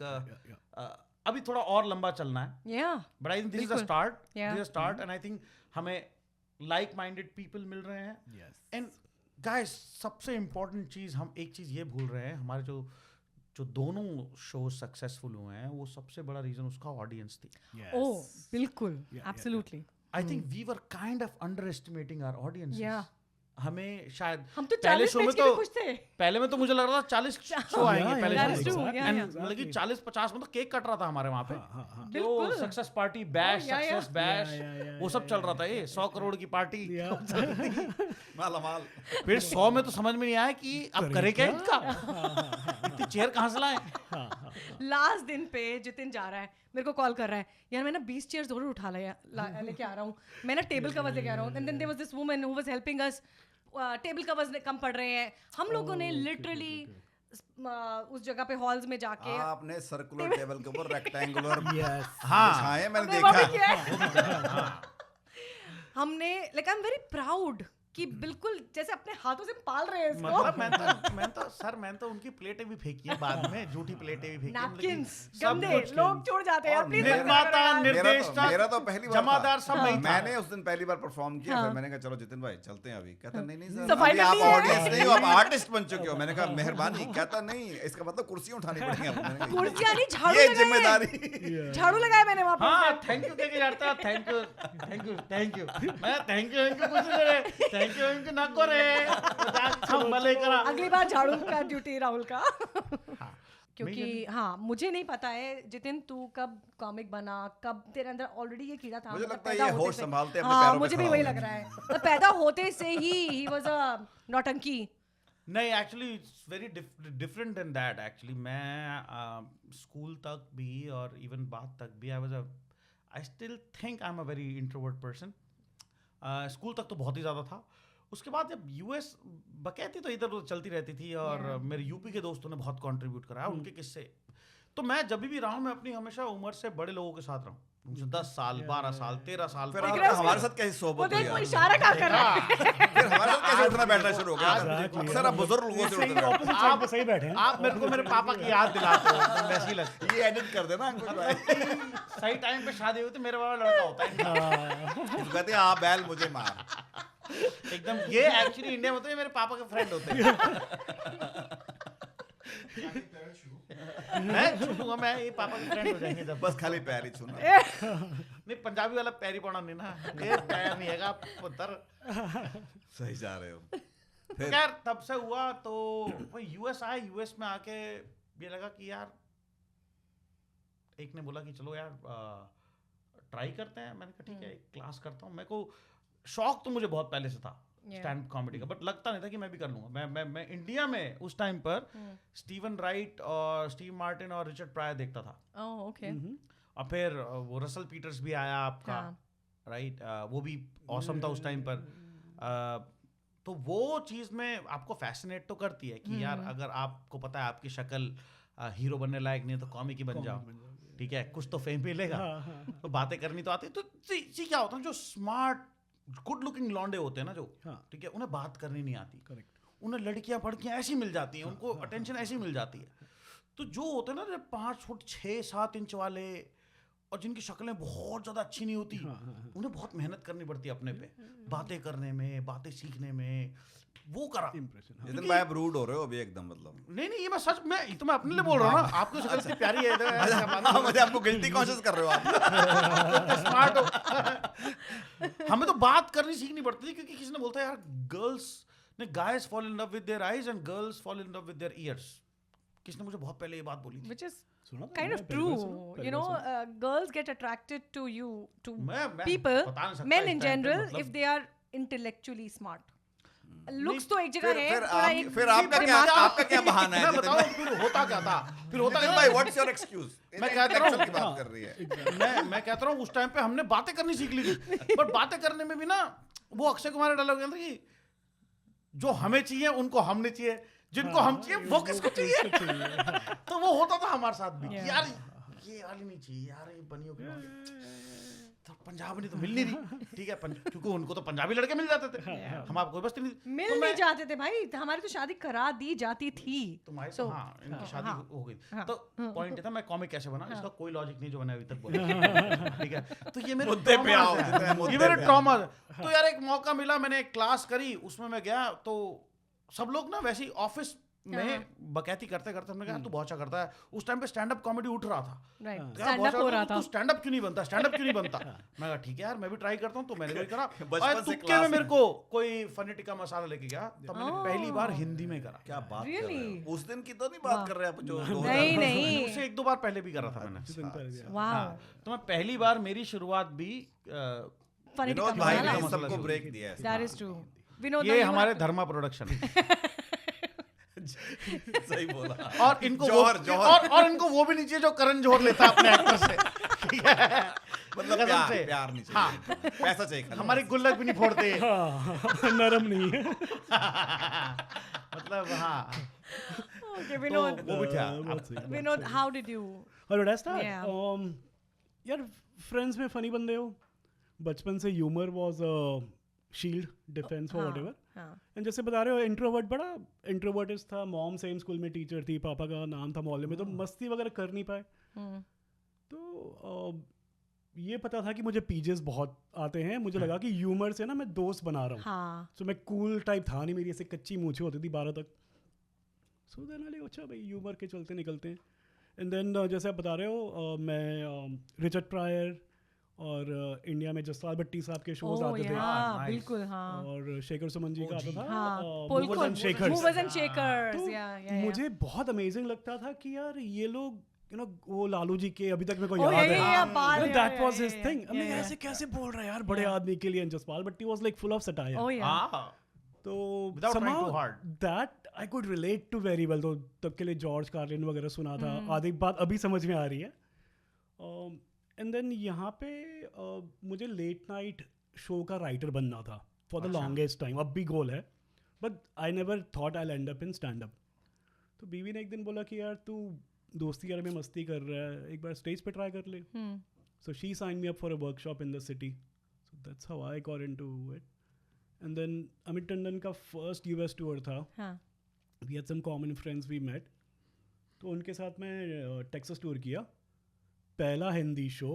अभी थोड़ा और लंबा चलना है. Yeah. But I think this is a बिल्कुल. start. Yeah. This is a start, and I think हमें like-minded people मिल रहे हैं. Yes. And guys, सबसे important चीज़, हम एक चीज़ ये भूल रहे हैं, हमारे जो दोनों शो सक्सेसफुल हुए हैं, वो सबसे बड़ा रीजन उसका ऑडियंस थी. Yes. Oh, बिल्कुल, yeah. absolutely. I think we were kind of underestimating our audiences. Yeah. हमें शायद हम तो पहले 40 शो में पेज के तो भी खुश थे। पहले में तो मुझे लग रहा था 40 शो आएंगे Yeah, पहले yeah, That's शो true, में. yeah, And yeah. मतलब कि 40-50 में तो केक कट रहा था हमारे वहाँ पे. हाँ. तो बिल्कुल. Success party, bash, yeah, yeah. Success bash, Yeah, वो सब चल रहा था. ये 100 करोड़ की पार्टी. माल फिर 100 में तो समझ में नहीं आया कि अब करे क्या इसका, इतनी चेयर कहाँ से लाएं. लास्ट दिन पे जितिन जा रहा है, मेरे को कॉल कर रहा है, यार मैं ना 20 चेयर जरूर उठा लेके आ रहा हूँ, मैं ना टेबल कवर्स लेके आ रहा हूँ. And then there was this woman who was helping us, table covers कम पड़ रहे हैं. हम लोगों ने लिटरली उस जगह पे हॉल्स में जाके आपने सर्कुलर टेबल के ऊपर रेक्टेंगुलर हाँ. बिछाए, मैंने वो भी देखा. किया है. हमने like I am very proud कि बिल्कुल जैसे अपने हाथों से पाल रहे हैं इसको. मतलब मैं तो उनकी प्लेटें भी फेंकी है बाद में, झूठी प्लेटें भी फेंकी हैं, मतलब कि नैपकिंस सब गंदे कुछ. लोग छोड़ जाते हैं. और प्लीज निर्माता, निर्देशक, मेरा तो पहली बार जमादार था. सब नहीं था. मैंने उस दिन पहली बार परफॉर्म किया, हाँ. फिर मैंने कहा चलो जितिन भाई चलते हैं अभी. कहता नहीं नहीं So सर, अभी आप finally है. ऑडियंस नहीं हो, आप आर्टिस्ट बन चुके हो. मैंने कहा मेहरबानी. कहता नहीं, इसका मतलब कुर्सियां उठानी पड़ेंगी आपको. मैंने कहा, कुर्सियां नहीं, झाड़ू ये लगाए. जिम्मेदारी. झाड़ू लगाया मैंने वहां पे. हाँ, थैंक यू कह के जाता, थैंक यू. मैं थैंक यू कुछ नहीं रे, थैंक यू ना करे. अगली बार झाड़ू का ड्यूटी राहुल का. क्योंकि हाँ मुझे नहीं पता है जितिन तू कब कॉमिक बना, कब तेरे अंदर ऑलरेडी ये कीड़ा था। मुझे मतलब लगता है पैदा ये होते होश से- संभालते अपने हाँ पैरों पे मुझे भी खड़ा वही हो लग गया। रहा है, तो पैदा होते से ही वाज अ नौटंकी। नहीं actually it's very different than that actually. मैं स्कूल तक भी और इवन बाद तक भी I still think I am a very introvert person. School तक तो बहुत ही ज़्यादा था। उसके बाद जब यूएस बकैती तो इधर उधर चलती रहती थी और Yeah. मेरे यूपी के दोस्तों ने बहुत कंट्रीब्यूट करा उनके किस्से। तो मैं जब भी रहा हूँ मैं अपनी हमेशा उम्र से बड़े लोगों के साथ रहा हूँ, मुझे 10 साल 12 साल 13 साल फिर देख आप रहे हो हमारे उसको? साथ कैसी वो सोबत देख हुई वो यार? इशारा क्या कर रहा है। फिर हमारे साथ कैसे उठना बैठना शुरू हो गया? Exactly, अक्सर आप बुजुर्ग लोगों से सही उठते हैं। ऑपोजिट साइड पे सही बैठे हैं। आप मेरे को मेरे पापा की याद दिलाते हो, एकदम वैसी लगती ये एडिट कर देना अंकुश भाई। है। सही टाइम पे शादी हुई तो मेरे वाला लड़का होता है इनका। तो कहते हैं हाँ बैल मुझे मार। एकदम ये एक्चुअली इंडिया में तो ये मेरे पापा के फ्रेंड होते हैं। मैं छू लूंगा, मैं ये पापा के फ्रेंड हो जाएंगे जब। बस खाली पैर ही छूना। नहीं पंजाबी वाला पैर ही पड़ा नहीं ना, ये पैर नहीं है पुत्र। सही जा रहे हो। फिर खैर तब से हुआ तो वो यूएस आए। यूएस में आके ये लगा कि यार, एक ने बोला कि चलो यार ट्राई करते हैं। मैंने कहा ठीक है एक क्लास करता हूँ। मेरे को शौक तो मुझे बहुत पहले से था स्टैंड कॉमेडी का, बट लगता नहीं था कि मैं भी कर लूंगा। मैं इंडिया में उस टाइम पर स्टीवन राइट और स्टीव मार्टिन और रिचर्ड प्रायर देखता था। Oh okay. और फिर वो रसल पीटर्स भी आया आपका, हाँ। राइट, वो भी ऑसम था उस टाइम पर। तो वो चीज़ में आपको फैसिनेट तो करती है कि यार अगर आपको पता है आपकी शक्ल हीरो बनने लायक नहीं है तो कॉमिक ही बन जाओ, ठीक है, कुछ तो फेम मिलेगा। तो बातें करनी तो आती है। तो सी क्या होता है, जो स्मार्ट गुड लुकिंग लॉन्डे होते हैं ना जो, ठीक है, उन्हें बात करनी नहीं आती। करेक्ट। उन्हें लड़कियां फड़कियां ऐसी मिल जाती हैं, उनको अटेंशन ऐसी मिल जाती है। तो जो होते हैं ना 5 फुट 6-7 इंच वाले और जिनकी शक्लें बहुत ज़्यादा अच्छी नहीं होती, उन्हें बहुत मेहनत करनी पड़ती है अपने पे, बातें करने में, बातें सीखने में। वो करा इंप्रेशन। जितन भाई आप रूड हो रहे हो अभी एकदम, मतलब नहीं ये मैं सच में तो मैं अपने लिए बोल रहा हूँ ना। आपकी शक्ल इतनी प्यारी है हाँ, मुझे आपको गिल्टी कॉन्शियस कर रहे हो आप। स्मार्ट हो। हमें तो बात करनी सीखनी पड़ती थी क्योंकि किसी ने बोलता है यार गर्ल्स ने guys fall in love with their eyes and girls fall in love with their years. किसने मुझे बहुत पहले ये बात बोली थी। Which is सुना था kind मैंने, of पहली true. बार सुना, You know, girls get attracted to you, to मैं people, बता नहीं सकता men इस in time पे, general, मतलब- if they are intellectually smart. Looks तो एक जगह फिर है, फिर थोड़ा आप एक फिर आपका क्या दिमाग- आपका क्या बहाना है? मैं जितिन बताऊं भाई, फिर होता क्या था। फिर होता जितिन क्या भाई था? What's your excuse? मैं कहता हूँ- की बात कर रही है। मैं कहता रहा हूँ उस टाइम पे हमने बातें करनी सीख ली थी, पर बातें करने में भी ना वो अक्षय कुमार डायलॉग कहता कि जो हमें चाहिए उनको हम नहीं चाहिए, जिनको हम चाहिए वो किसको चाहिए। तो वो होता था हमारे साथ भी कि Yeah. यार ये वाली नहीं चाहिए, यार ये बनियों की तो पंजाबी तो मिल नहीं रही, ठीक है, क्योंकि उनको तो पंजाबी लड़के मिल जाते थे, हम आपको बस नहीं मिल तो नहीं मैं- जाते थे भाई, हमारी तो शादी करा दी जाती थी। तुम्हारी So, हाँ इनकी शादी हाँ, हो गई। हाँ, तो पॉइंट था मैं कॉमिक कैसे बना, इसका कोई लॉजिक नहीं जो मैंने अभी तक बोला, ठीक है। तो ये मेरे मुद्दे पे आओ, traumas जितने हैं। मुद्दे ये मेरे पे आओ। ट्रॉमा। तो यार एक मौका मिला, मैंने एक क्लास करी, उसमें मैं गया तो सब लोग ना वैसे ही ऑफिस में बकैती करते करते हमने कहा तू बहुत अच्छा करता है। उस टाइम पे स्टैंड अप कॉमेडी उठ रहा था, राइट, क्या स्टैंड बहुत अप हो अच्छा रहा करता था। है, तू स्टैंड अप क्यों नहीं बनता, स्टैंड अप क्यों नहीं बनता। मैं कहा ठीक है यार मैं भी ट्राई करता हूँ। तो मैंने वही करा। बचपन और से तुक्के क्लास में में। मेरे को कोई फनी टिक्का मसाला लेके गया, तब मैंने पहली बार हिंदी में करा। क्या बात कर रहे Really? हो? उस दिन की तो नहीं बात कर रहे आप जो नहीं नहीं, उससे 1-2 बार पहले भी करा था मैंने। जितन पहले गया। वाह, हाँ, तो मैं पहली बार मेरी शुरुआत भी फनी विनोद टिक्का भाई मसाला, ने मसाला सबको से ब्रेक दिया है। that is true. विनोद ये भाई, हमारे धर्मा प्रोडक्शन सही बोला। और इनको जौहर, वो जौहर। और इनको वो भी नहीं चाहिए जो करण जौहर लेता है अपने एक्टर से, ठीक है, मतलब कसम प्यार से। प्यार नहीं चाहिए, पैसा चाहिए खाली। हमारे गुल्लक भी नहीं फोड़ते। हाँ, नरम नहीं है। मतलब हाँ, okay, तो विनोद, वो भी था। बहुत सही, बहुत विनोद, सही। how did you? और what I start? Yeah. यार फ्रेंड्स में फनी बंदे हो, बचपन से humour was shield defence for whatever. हाँ, एंड जैसे बता रहे हो इंट्रोवर्ट, बड़ा इंट्रोवर्टिस्ट था। मॉम सेम स्कूल में टीचर थी, पापा का नाम था मोहल्ले में, तो मस्ती वगैरह कर नहीं पाए। हम्म, तो ये पता था कि मुझे पीजेस बहुत आते हैं। मुझे लगा कि ह्यूमर से ना मैं दोस्त बना रहा हूँ। हाँ, सो मैं कूल टाइप था नहीं, मेरी ऐसे कच्ची मूछें होती थी 12 तक। सो देन आई अच्छा भाई ह्यूमर के चलते निकलते हैं। एंड देन जैसे आप बता रहे हो मैं रिचर्ड प्रायर और इंडिया में जसपाल भट्टी साहब के शोज Oh, आते थे yeah, nice. बिल्कुल हाँ और शेखर सुमन जी का आता था हाँ Movers पोलकोल and Shakers। Movers and shakers तो या मुझे बहुत अमेजिंग लगता था कि यार ये लोग वो लालू जी के अभी तक मेरे को Oh, याद yeah, है yeah, बाल, yeah, that yeah, was his yeah, thing yeah, मैं yeah. ऐसे कैसे बोल रहा है यार बड़े आदमी के लिए Jaspal Bhatti was like full of satire Oh yeah. हाँ तो Without trying somehow too hard. that I could relate to very well। तो तब के लिए जॉर्ज कार्लिन वगैरह सुना था Hmm. आधी बात अभी समझ में आ रही है एंड देन यहाँ पे मुझे लेट नाइट शो का राइटर बनना था फॉर द अच्छा। लॉन्गेस्ट टाइम अब भी गोल है but I never thought I and up in stand up तो बीवी ने एक दिन बोला कि यार तू दोस्ती यार में मस्ती कर रहा है एक बार स्टेज पे ट्राई कर ले Hmm. So she signed me up for a workshop in the city. So that's how I got into it. And then Amit Tandon का first US tour था. हाँ We had some common friends we met. तो उनके साथ मैं Texas tour किया. पहला Hindi show,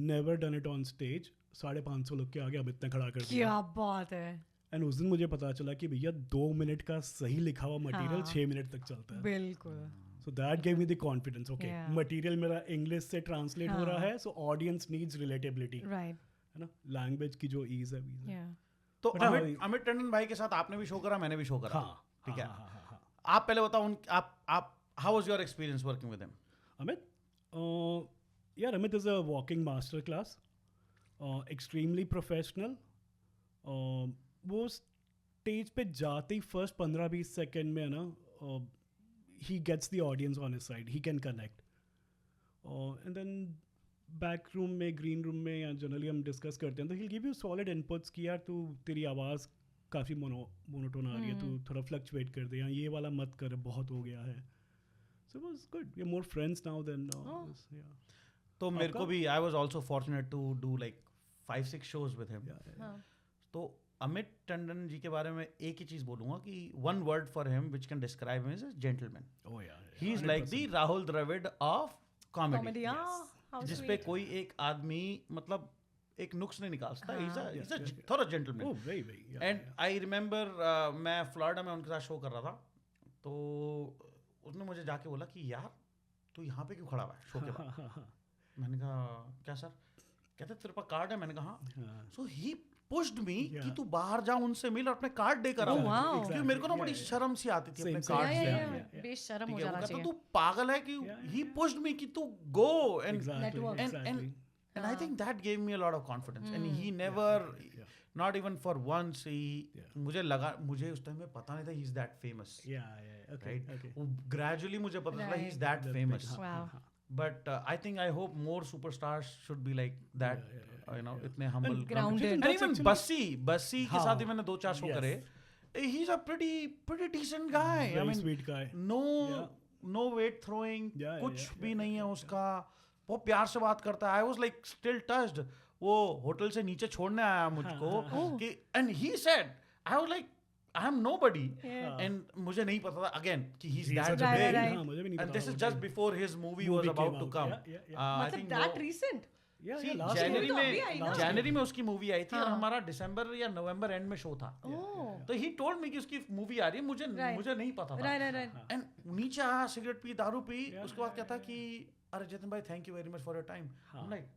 never done it on stage. 550 लोग के आगे अमित ने खड़ा कर दिया. क्या बात है एंड उस दिन मुझे पता चला कि भैया 2 मिनट का सही लिखा हुआ मटेरियल हाँ। 6 मिनट तक चलता है. बिल्कुल So that gave me the confidence. Okay, Yeah. Material मेरा इंग्लिश से ट्रांसलेट हो हाँ। रहा है. So audience needs relatability. Right है ना लैंग्वेज की जो ईज है वीज है या तो But हाँ, अमित टंडन भाई के साथ आपने भी शो करा मैंने भी शो करा हाँ ठीक है हाँ आप पहले बताओ आप how was your experience working with him Amit यार Amit is a walking master class extremely professional वो स्टेज पे जाते ही फर्स्ट 15-20 सेकेंड में है ना he gets the audience on his side he can connect and then back room में green room में या जनरली हम डिस्कस करते हैं तो he'll give you solid inputs कि यार तू तेरी आवाज़ काफ़ी मोनोटोन आ रही है तू थोड़ा फ्लक्चुएट कर दे या ये वाला मत कर बहुत हो गया है so it was good we are more friends now than yeah तो मेरे आपका? को भी I was also fortunate to do like 5-6 shows with him हाँ तो अमित टंडन जी के बारे में एक ही चीज बोलूंगा कि one word for him which can describe him is gentleman oh yeah he is like the Rahul Dravid of comedy comedy how जिस पे कोई एक आदमी मतलब एक नुक्स नहीं निकाल सकता इज अ थोड़ा gentleman oh very yeah and I remember मैं फ्लोरिडा में उनके साथ शो कर रहा था तो उसने मुझे जाके बोला कि यार तू यहाँ पे क्यों खड़ा हुआ है शो के बाद मैंने कहा क्या सर कहते तेरे पास कार्ड है मैंने कहा हाँ सो ही पुश्ड मी कि तू बाहर जा उनसे मिल और अपने कार्ड देकर Oh, आओ wow. क्योंकि मेरे को ना बड़ी शर्म सी आती थी अपने Same, कार्ड same. से बेशर्म ठीक हो है वो जाना कहता चाहिए तू पागल है कि ही पुश्ड मी कि तू go and exactly Network. exactly and I think that gave me a lot of confidence and he never not even for once he मुझे उस टाइम में पता नहीं था he is that famous yeah okay right okay वो gradually मुझे पता चला he is Right. that famous Wow. but I think I hope more superstars should be like that you know इतने humble grounded. and That's even actually- Bassi के हाँ. साथ भी मैंने 2-4 शो Yes. करे he's a pretty decent guy I very mean sweet guy no weight throwing Yeah, कुछ yeah, भी नहीं है उसका वो प्यार से बात करता है I was like still touched वो होटल से नीचे छोड़ने आया मुझको कि and he said I was like I am nobody Yeah. and मुझे नहीं पता था again कि he's He's that such a Right, big right. हाँ, मुझे भी नहीं and पता this is वो just big. before his movie was Movie about came to out. come Yeah, yeah. I मतलब think that वो- recent yeah See, yeah last जनवरी year. में अभी आई ना? जनवरी में उसकी मूवी आई थी और हाँ. हमारा दिसंबर या नवंबर एंड में शो था oh तो ही टोल्ड मी कि उसकी मूवी आ रही है Right. मुझे नहीं पता था right एंड नीचे आया सिगरेट पी दारू पी उसके बाद कहता कि अरे जतिन भाई thank you very much for your time like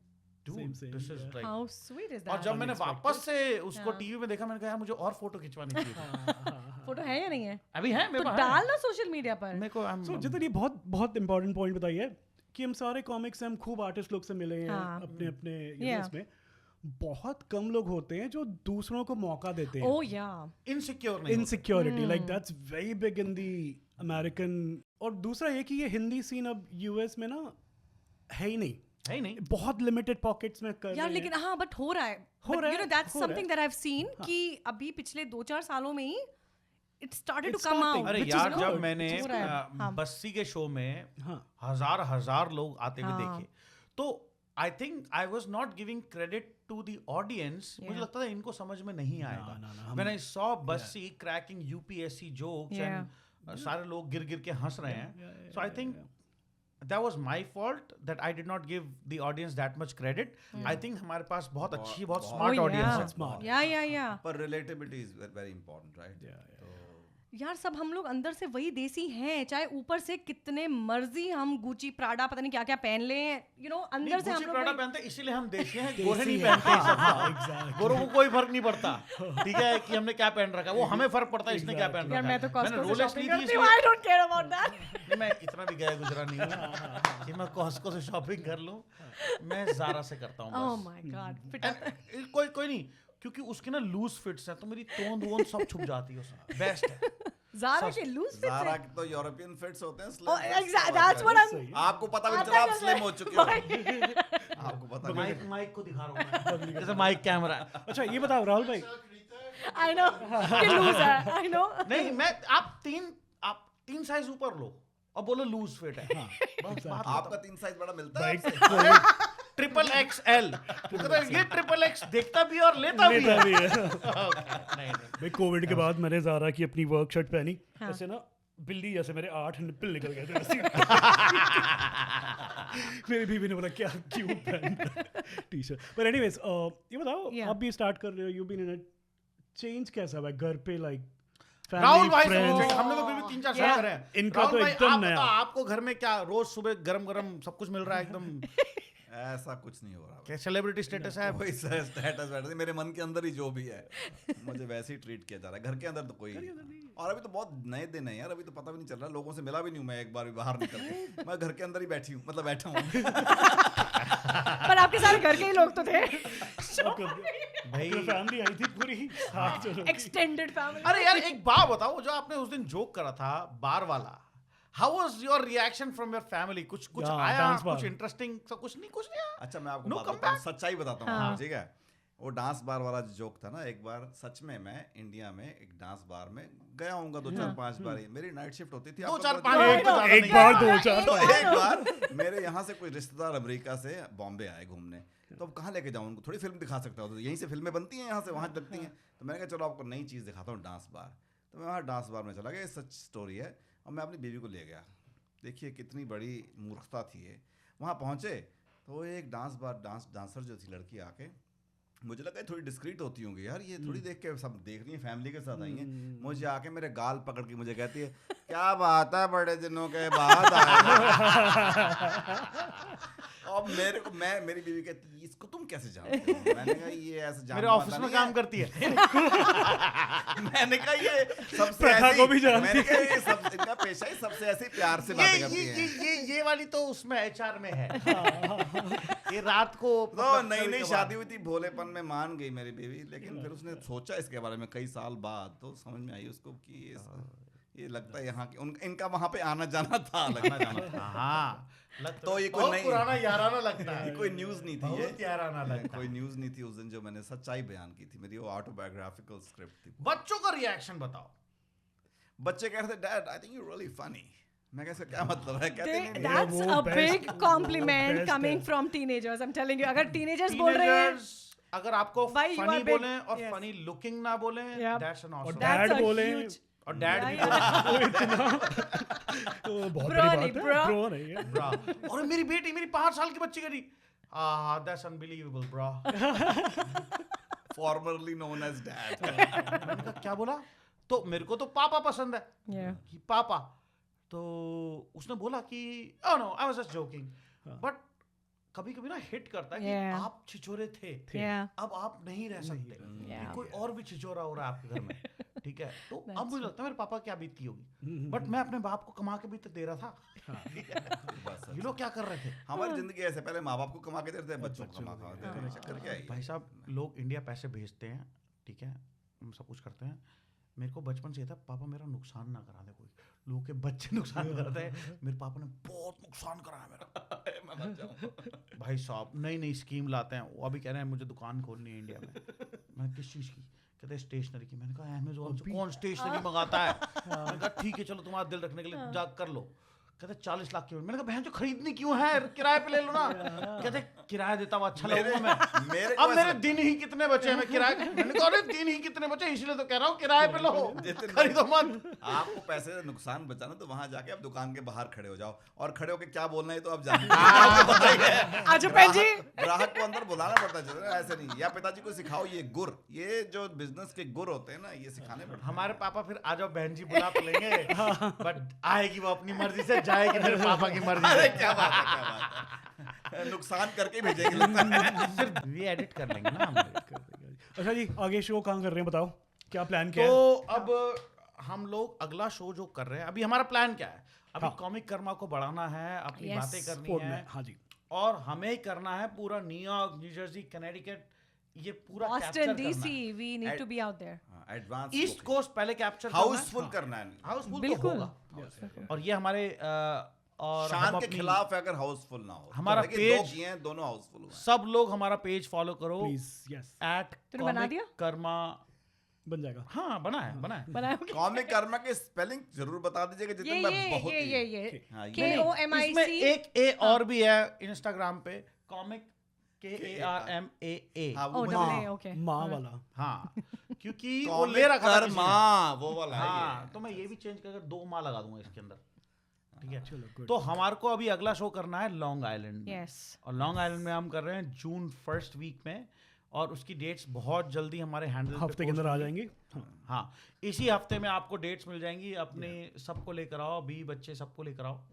Same, dude same, this is yeah. Like how sweet is और that जब मैंने वापस से उसको हाँ. टीवी में देखा मैंने कहा यार मुझे और फोटो खिंचवानी चाहिए फोटो है या नहीं है अभी है मेरे तो पास डाल ना सोशल मीडिया पर मेरे को so जितन ये बहुत बहुत इंपॉर्टेंट पॉइंट बताइए कि हम सारे कॉमिक्स हम खूब आर्टिस्ट लोग से मिले हैं हाँ. अपने अपने Yeah. उसमें बहुत कम लोग होते हैं जो दूसरों को मौका देते हैं oh yeah इनसिक्योर नहीं insecurity like that's very big in the American और दूसरा ये कि ये हिंदी सीन अब यूएस में ना है ही नहीं है ही नहीं बहुत लिमिटेड पॉकेट्स में कर यार रहे लेकिन हैं हाँ बट हो रहा है हो रहा यू नो है, दैट्स हो रहा समथिंग है। दैट आई हैव सीन कि अभी पिछले 2-4 सालों में ही it started to It's come starting. Out अरे Which is यार good. जब मैंने हो रहा है, हाँ. बस्सी के शो में हाँ. हजार लोग आते हुए हाँ. देखे तो I think I was not giving credit to the audience मुझे लगता था इनको समझ में नहीं आएगा no, मैंने saw Bassi cracking UPSC jokes and सारे लोग गिर गिर के हंस रहे हैं so I think that was my fault that I did not give the audience that much credit. I think हमारे पास बहुत अच्छी बहुत Oh, smart yeah. audience है. Smart. yeah पर relatability is very important right Yeah, yeah. तो यार सब हम लोग अंदर से वही देसी हैं, चाहे ऊपर से कितने मर्जी हम गुची प्राडा पता नहीं क्या क्या पहन लें, अंदर से हम लोग प्राडा पहनते हैं इसीलिए हम देसी हैं, गोरे नहीं देसी हैं। पहनते ये सब। हाँ, exactly. गोरों को कोई फर्क नहीं पड़ता, ठीक है, कि हमने क्या पहन रखा है, वो हमें फर्क पड़ता है इसने क्या पहन यार रखा मैं तो है। कॉस्को मैंने से रोलेक्स शॉपिंग ली थी करती हूँ, इसलिए, I don't care about that. नहीं, मैं इतना भी गया गुजरा नहीं हूँ कि मैं कॉस्को से शॉपिंग कर लूँ, मैं ज़ारा से करता हूँ ओह बस। माय गॉड, कोई नहीं, क्योंकि उसके ना लूज फिट्स हैं तो मेरी तोंद वोंद सब छुप जाती है उसमें, बेस्ट है। ज़ारा के लूज फिट्स ज़ारा हैं। के तो यूरोपियन फिट्स होते हैं, Oh, slim fits exactly, तो that's what I'm- सही है। आपको पता भी नहीं आता चला, आप कैसे? स्लिम हो चुके हो। आपको पता नहीं। माइक को दिखा रहा हूँ मैं, जैसे माइक कैमरा है। अच्छा ये बताओ राहुल भाई, आई नो कि लूज है, आई नो। नहीं, आप तीन साइज ऊपर लो और बोलो लूज फिट है, बस बात आपका 3 साइज बड़ा मिलता है भाई आपसे? XXL, ये XXX देखता भी और लेता भी लेता है। भी है। नहीं भाई कोविड के बाद मैंने ज़ारा की अपनी वर्क शर्ट पहनी, हाँ। ऐसे ना बिल्ली जैसे मेरे 8 निप्पल निकल गए थे वैसे। मेरी बीवी ने बोला क्या क्यों पहन टी शर्ट। पर एनीवेज ये बताओ, Yeah. आप भी स्टार्ट कर रहे हो, you been in it, change कैसा हुआ घर पे, लाइक राहुल भाई से फ्रेंड्स? पूछो, हमने तो फिर भी 3-4 साल Yeah. करे हैं। इनका राहुल तो भाई, एकदम आप नया। बताओ, आपको घर में क्या रोज सुबह गरम गरम सब कुछ मिल रहा है एकदम, ऐसा कुछ नहीं हो रहा। क्या सेलिब्रिटी स्टेटस है? कोई स्टेटस वैटस नहीं, मेरे मन के अंदर ही जो भी है मुझे वैसे ही ट्रीट किया जा रहा है। घर के अंदर तो कोई, और अभी तो बहुत नए दिन है यार, अभी तो पता भी नहीं चल रहा, लोगों से मिला भी नहीं हूँ मैं एक बार भी बाहर निकल के, मैं घर के अंदर ही बैठी हूँ, मतलब बैठा हूँ। पर आपके सारे घर के ही लोग तो थे, भाई फैमिली आई थी पूरी साथ चलो। Extended family. अरे यार एक बात बताओ, जो आपने उस दिन जोक करा था बार वाला, how was your reaction from your family? कुछ Yeah, आया, dance bar. कुछ इंटरेस्टिंग, कुछ नहीं आया? अच्छा मैं आपको No बताता हूँ, comeback? सच्चाई बताता हूँ, हाँ। ठीक है। वो डांस बार वाला जोक था ना, एक बार सच में मैं इंडिया में एक डांस बार में गया हूँगा 2-4-5 बार ही। मेरी नाइट शिफ्ट होती थी, दो आपको चार पता पाँच चला- एक तो ज्यादा एक नहीं बार है। दो चार तो एक बार मेरे यहाँ से कोई रिश्तेदार अमेरिका से बॉम्बे आए घूमने, तो अब कहाँ लेके जाऊँ उनको, थोड़ी फिल्म दिखा सकता हूँ, तो यहीं से फिल्में बनती हैं, यहाँ से वहाँ लगती हैं, तो मैंने कहा चलो आपको नई चीज़ दिखाता हूँ, डांस बार। तो मैं वहाँ डांस बार में चला गया, सच स्टोरी है, और मैं अपनी बीवी को ले गया। देखिए कितनी बड़ी मूर्खता थी ये। वहाँ पहुँचे तो एक डांसर जो थी लड़की आके, मुझे लगा ये थोड़ी डिस्क्रीट होती होंगी यार, ये थोड़ी देख के सब देख रही है, फैमिली के साथ आई हैं। मुझे आके मेरे गाल पकड़ के मुझे कहती है क्या बात है बड़े दिनों के बाद आए। और मेरी बीवी कहती है इसको तुम कैसे जानते हो? मैंने कहा ये ऐसे मेरे ऑफिस में काम करती है। मैंने कहा ये सबसे प्रथा ऐसी, को भी जानती मैंने कहा ये सब इनका पेशा ही सबसे ऐसे प्यार से बातें करती है। ये वाली तो उसमें HR में है। ये रात को तो मतलब नई कभी नई कभार- शादी हुई थी, भोलेपन में मान गई मेरी बीवी, लेकिन फिर उसने सोचा इसके बारे में कई साल बाद, तो समझ में आई उसको कि ये लगता है यहाँ के इनका वहाँ पे आना जाना था, आना जाना था। हाँ, लगता तो ये कोई बहुत नहीं- पुराना याराना लगता ये है। कोई न्यूज़ नहीं थी, बहुत याराना लगता कोई है। न्यूज़ नहीं थी उस दिन, जो मैंने सच्चाई बयान की थी, मेरी वो ऑटोबायोग्राफिकल स्क्रिप्ट थी। बच्चों का रिएक्शन बताओ। बच्चे कह रहे थे dad I think you really funny. मैं इसका क्या मतलब है? कहते नहीं That's वो a best- big compliment best coming है। from teenagers. I'm telling you, अगर teenagers बोल रहे हैं, Teenagers, अगर आपको Why you funny are big? बोलें और Yes. फनी लुकिंग ना बोलें, Yep. दैट्स एन और ऑसम। that's Dad a बोले- huge- और डैड भी Yeah, yeah. वो इतना तो बहुत Bro बड़ी नहीं, बात है, bro. ब्रो नहीं है। ब्रा। और मेरी बेटी, मेरी 5 साल की बच्ची करी, that's unbelievable bruh. Formerly known as dad. मैंने कहा क्या बोला? तो मेरे को तो पापा पसंद है। Yeah. कि पापा, तो उसने बोला कि oh no I was just joking, but कभी कभी ना हिट करता है कि Yeah. आप छिछोरे थे, Yeah. अब आप नहीं रह सकते, Yeah. कोई और भी छिछोरा हो रहा है आपके घर में, ठीक है? तो That's अब मुझे लगता है मेरे पापा क्या बीतती होगी, बट मैं अपने बाप को कमा के भी तो दे रहा था। बस ये लोग क्या कर रहे थे? हमारी जिंदगी ऐसे, पहले माँ बाप को कमा के देते थे, बच्चों को कमा के देते थे, चक्कर क्या है? भाई साहब, लोग इंडिया पैसे भेजते हैं, ठीक है, हम सब कुछ करते हैं। मेरे को बचपन से ये था पापा मेरा नुकसान ना करा दे कोई, लोगों के बच्चे नुकसान करते हैं, मेरे पापा ने बहुत नुकसान करा है मेरा। मैं मर जाऊं। भाई साहब नई नई स्कीम लाते हैं, वो अभी कह रहे हैं मुझे दुकान खोलनी है इंडिया में। मैं किस चीज़ की? कहते हैं स्टेशनरी की। मैंने कहा अमेज़न से कौन स्टेशनरी मंगाता है? मैंने कहा ठीक है चलो तुम्हारा दिल रखने के लिए जा कर लो। कहते 40 लाख की। मैंने कहा बहन जो खरीदनी क्यों है, किराए पे ले लो ना। कहते किराया देता हुआ अच्छा लगूंगा मैं। अब मेरे दिन ही कितने बचे हैं, मैं किराए, मैंने कहा अरे दिन ही कितने बचे, इसलिए तो कह रहा हूँ किराए पे लो, खरीदो मत। आपको पैसे से नुकसान बचाना तो वहां जाके आप दुकान के बाहर खड़े हो जाओ, और खड़े होके क्या बोलना है तो आप जानते आज बहन जी ग्राहक को अंदर बुलाना पड़ता है, ऐसे नहीं। या पिताजी को सिखाओ ये गुर, ये जो बिजनेस के गुर होते हैं ना, ये सिखाने पड़ते हैं। हमारे पापा फिर आ जाओ बहन जी बुला तो लेंगे, बट आएगी वो अपनी मर्जी से, जाएगी मेरे पापा की मर्जी से। क्या बात है, क्या बात है। नुकसान करके भेजेंगे लगता है। सिर्फ ये एडिट कर लेंगे ना हम। अच्छा जी, आगे शो कहाँ कर रहे हैं, बताओ क्या प्लान क्या है? तो अब हम लोग अगला शो जो कर रहे हैं, अभी हमारा प्लान क्या है, अभी हाँ। कॉमिक कर्मा को बढ़ाना है, अपनी Yes. बातें करनी स्पोर्ट है, में, हाँ जी। और हमें ही करना है पूरा न्यूयॉर्क, न्यू जर्सी, कनेटिकट, ये पूरा Boston, कैप्चर DC, करना है। we need to be out there. Advance East Coast पहले कैप्चर हाउसफुल करना है। हाउसफुल तो बिल्कुल। होगा। और ये हमारे और शान हम के अपनी- खिलाफ है अगर हाउसफुल ना हो। हमारा देखिए, पेज- दो किए हैं, दोनों हाउसफुल हुए हैं। सब लोग हमारा पेज फॉलो करो प्लीज, यस, @comic बना दिया? कर्मा। बन जाएगा। हाँ बना है, बना है। बनाया कॉमिक कर्मा के स्पेलिंग जरूर बता दीजिएगा ये जितने मैं बहुत ही ये हाँ, K O M I इसमें C। एक ए और भी है इंस्टाग्राम पे, कॉमिक KARMAA। हाँ, वो Oh, मुझे- double A, okay. माँ Alright. वाला। हाँ क्योंकि वो कॉमिक ले रखा था किसी ने। कर्मा, वो वाला है हाँ ये। तो मैं ये भी चेंज करके 2 माह लगा दूंगा इसके अंदर, ठीक है। चलो good. तो हमारे को अभी अगला शो करना है लॉन्ग आइलैंड में, Yes. और लॉन्ग आइलैंड में हम कर रहे हैं जून 1st वीक में, और उसकी डेट्स बहुत जल्दी हमारे हैंडल हफ्ते के अंदर आ जाएंगे। हाँ। हाँ इसी हफ्ते में आपको डेट्स मिल जाएंगी। अपने सबको लेकर आओ, 20 बच्चे सबको लेकर आओ।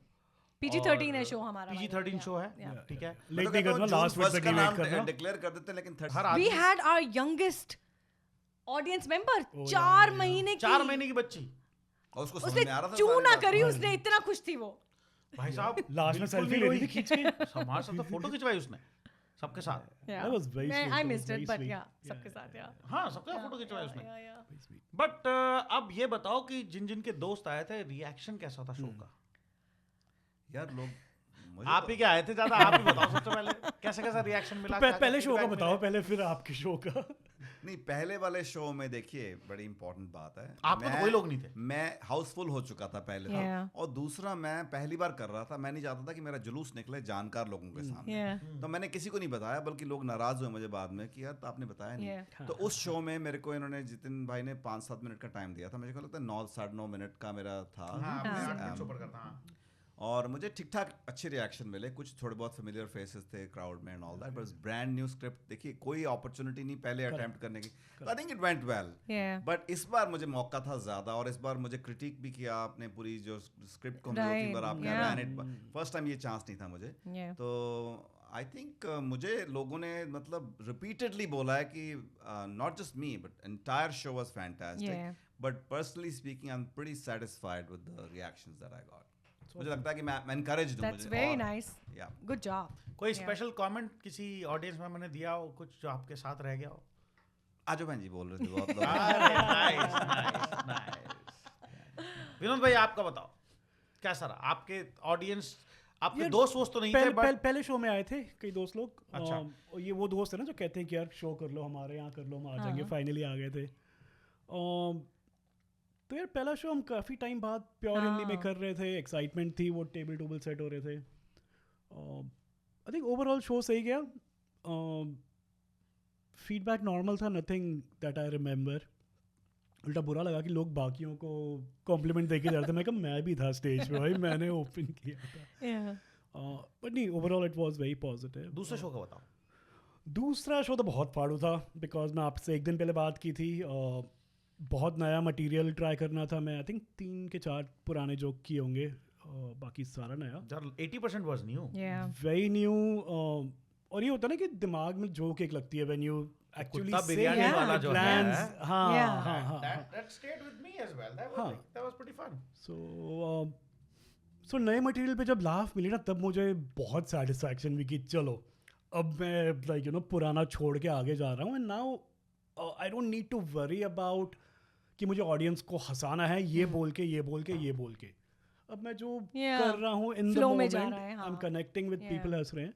PG-13 है शो हमारा। PG-13 शो है, Yeah. ठीक है। लेट नहीं करना, लास्ट मिनट तक वेट करना। डिक्लेयर कर देते हैं, लेकिन हर 30 आदमी We had our youngest audience member, Oh, 4 yeah. महीने की। 4 महीने की बच्ची, और उसको समझ उसने में आ रहा था चू सारी ना बात। करी, उसने इतना खुश थी वो। भाई साहब लास्ट में बिल्कुल सेल्फी नहीं ले रोई। रही थी खींच के। हमारे साथ तो फोटो खिंचवाई उसने सबके साथ। Yeah. That was very मैं- sweet, I that was missed it, very but sweet. yeah, Yeah, सबके साथ, yeah. हाँ सबके साथ फोटो खिंचवाई उसने। Yeah, yeah. Very sweet. But अब ये बताओ कि जिन जिन के दोस्त आए थे, रिएक्शन कैसा था शो का? यार लोग मुझे आप तो- ही क्या आए थे ज्यादा, आप ही बताओ सबसे पहले कैसा कैसा रिएक्शन मिला, तो क्या-क्या पहले शो का feedback बताओ, मिला? पहले फिर आपके शो का। नहीं, पहले वाले शो में देखिए बड़ी इंपॉर्टेंट बात है, आपको तो कोई लोग नहीं थे। मैं हाउसफुल हो चुका था पहले Yeah. था, और दूसरा मैं पहली बार कर रहा था, मैं नहीं चाहता था कि मेरा जुलूस निकले जानकार लोगों के सामने। Yeah. तो मैंने किसी को नहीं बताया, बल्कि लोग नाराज हुए मुझे बाद में कि यार तो आपने बताया नहीं। Yeah. तो उस शो में मेरे को इन्होंने, जितिन भाई ने 5-7 मिनट का टाइम दिया था, मुझे को लगता है 9-9.5 मिनट का मेरा था। हाँ, मैं हाँ। 8 मिनट शो पर करता हाँ। और मुझे ठीक ठाक अच्छे रिएक्शन मिले, कुछ थोड़े बहुत फेमिलियर फेसेस थे क्राउड में and all that, but brand new script, देखिए कोई अपॉर्चुनिटी नहीं पहले अटेम्प्ट करने की, I think it went well. Yeah. But इस बार मुझे मौका था ज्यादा, और इस बार मुझे क्रिटिक भी किया आपने पूरी जो स्क्रिप्ट को, हम 2-3 बार आपने yeah. ran it, first time ये चांस नहीं था मुझे। Yeah. तो आई थिंक मुझे लोगों ने मतलब रिपीटेडली बोला है कि not just me but entire show was fantastic, Yeah. But personally speaking I am pretty satisfied with the reactions that I got. मुझे लगता है कि मैं एनकरेज्ड हूं। That's very nice. या Good job. कोई Yeah. स्पेशल कमेंट किसी audience में मैंने दिया हो, कुछ जो आपके साथ रह गया हो? आजो बहन जी बोल रहे थे बहुत लोग। अरे नाइस नाइस नाइस। विनोद भाई आपका बताओ कैसा रहा? आपके ऑडियंस, आपके यार, दोस्त वोस्त तो नहीं थे पहले शो में आए थे कई दोस्त लोग। अच्छा। और ये वो दोस्त है ना जो कहते हैं कि यार शो कर लो हमारे यहाँ, कर लो, हम आ हाँ, जाएंगे। हाँ। फाइनली आ गए थे। तो यार पहला शो हम काफ़ी टाइम बाद प्योर हिंदी में हाँ। कर रहे थे, एक्साइटमेंट थी, वो टेबल टूबल सेट हो रहे थे। आई थिंक ओवरऑल शो सही गया। फीडबैक नॉर्मल था, नथिंग दैट आई रिमेंबर। उल्टा बुरा लगा कि लोग बाकियों को कॉम्प्लीमेंट दे के जा रहे थे। मैं कहा मैं भी था स्टेज पे भाई, मैंने ओपन किया था। Yeah. बट नहीं, overall it was very positive. दूसरे शो का बताओ। दूसरा शो तो बहुत फाड़ू था, बिकॉज मैं आपसे एक दिन पहले बात की थी। बहुत नया मटेरियल ट्राई करना था। मैं आई थिंक 3 के 4 पुराने जोक किए होंगे, बाकी सारा नया, 80% was new. Yeah. Very new. और ये होता है ना कि दिमाग में जोक एक लगती है व्हेन यू एक्चुअली कुत्ता बिरयानी वाला जो है, हाँ Yeah. हाँ हाँ। that stayed with me as well. हाँ। That was pretty fun. सो नए मटेरियल पे जब लाफ मिली ना, तब मुझे बहुत सेटिस्फैक्शन भी कि चलो अब मैं लाइक यू नो पुराना छोड़ के आगे जा रहा हूँ। And now I don't need to worry about कि मुझे ऑडियंस को हंसाना है ये बोल के, ये बोल के, ये बोल के। अब मैं जो Yeah. कर रहा हूँ इन द Flow में मोमेंट, जा रहा है, आई एम हाँ। Connecting with Yeah. पीपल, हंस रहे हैं।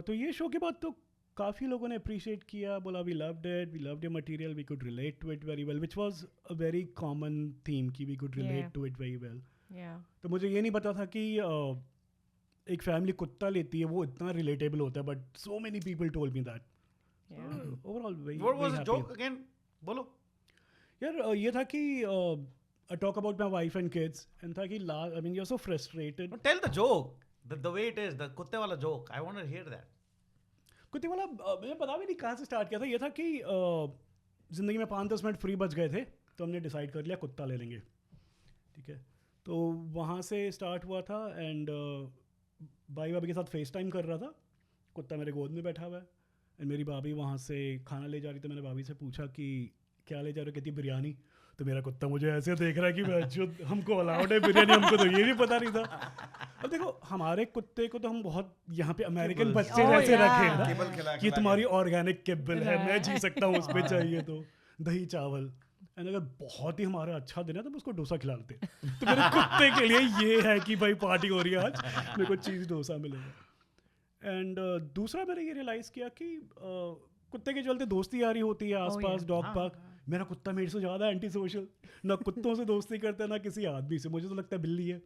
तो ये शो के बाद तो काफ़ी लोगों ने अप्रिशिएट किया, बोला we loved it, we loved your material, we could relate to it very well, which was a very common theme कि we could relate Yeah. To it very well. Yeah. तो मुझे ये नहीं पता था कि एक फैमिली कुत्ता लेती है वो इतना रिलेटेबल होता है, but so many people told me that. Overall What was the joke again? बोलो. यार ये था कि I talk about my wife and kids and था कि I mean you're so frustrated. No, tell the joke. The way it is, the कुत्ते वाला joke. I want to hear that. कुत्ते वाला मुझे पता भी नहीं कहाँ से स्टार्ट किया था. ये था कि ज़िंदगी में 5-10 मिनट फ्री बच गए थे तो हमने डिसाइड कर लिया कुत्ता ले लेंगे. ठीक है, तो वहाँ से स्टार्ट हुआ था. एंड भाई भाभी के साथ फेस टाइम कर रहा था, कुत्ता मेरे गोद में बैठा हुआ है. एंड मेरी भाभी वहाँ से खाना ले जा रही. तो मैंने भाभी से पूछा कि क्या ले जा रहे हो, कहती बिरयानी. तो मेरा कुत्ता मुझे ऐसे देख रहा है कि मैं हमको अलाउड है बिरयानी, हमको तो ये भी पता नहीं था. अब देखो हमारे कुत्ते को तो हम बहुत यहाँ पे अमेरिकन बच्चे जैसे रखे हैं ना कि तुम्हारी ऑर्गेनिक किबल है, मैं जी सकता हूँ उस पर चाहिए तो दही चावल. एंड अगर बहुत ही हमारा अच्छा दिन है तो उसको डोसा खिला लेते. तो मेरे कुत्ते के लिए ये है कि भाई पार्टी हो रही है आज, मेरे को चीज़ डोसा मिलेगा. एंड दूसरा मैंने ये रियलाइज़ किया कि कुत्ते के चलते दोस्ती यारी होती है आसपास, डॉग पार्क. मेरा कुत्ता मेरे से ज़्यादा एंटी सोशल, ना कुत्तों से दोस्ती करता है ना किसी आदमी से. मुझे तो लगता है बिल्ली है.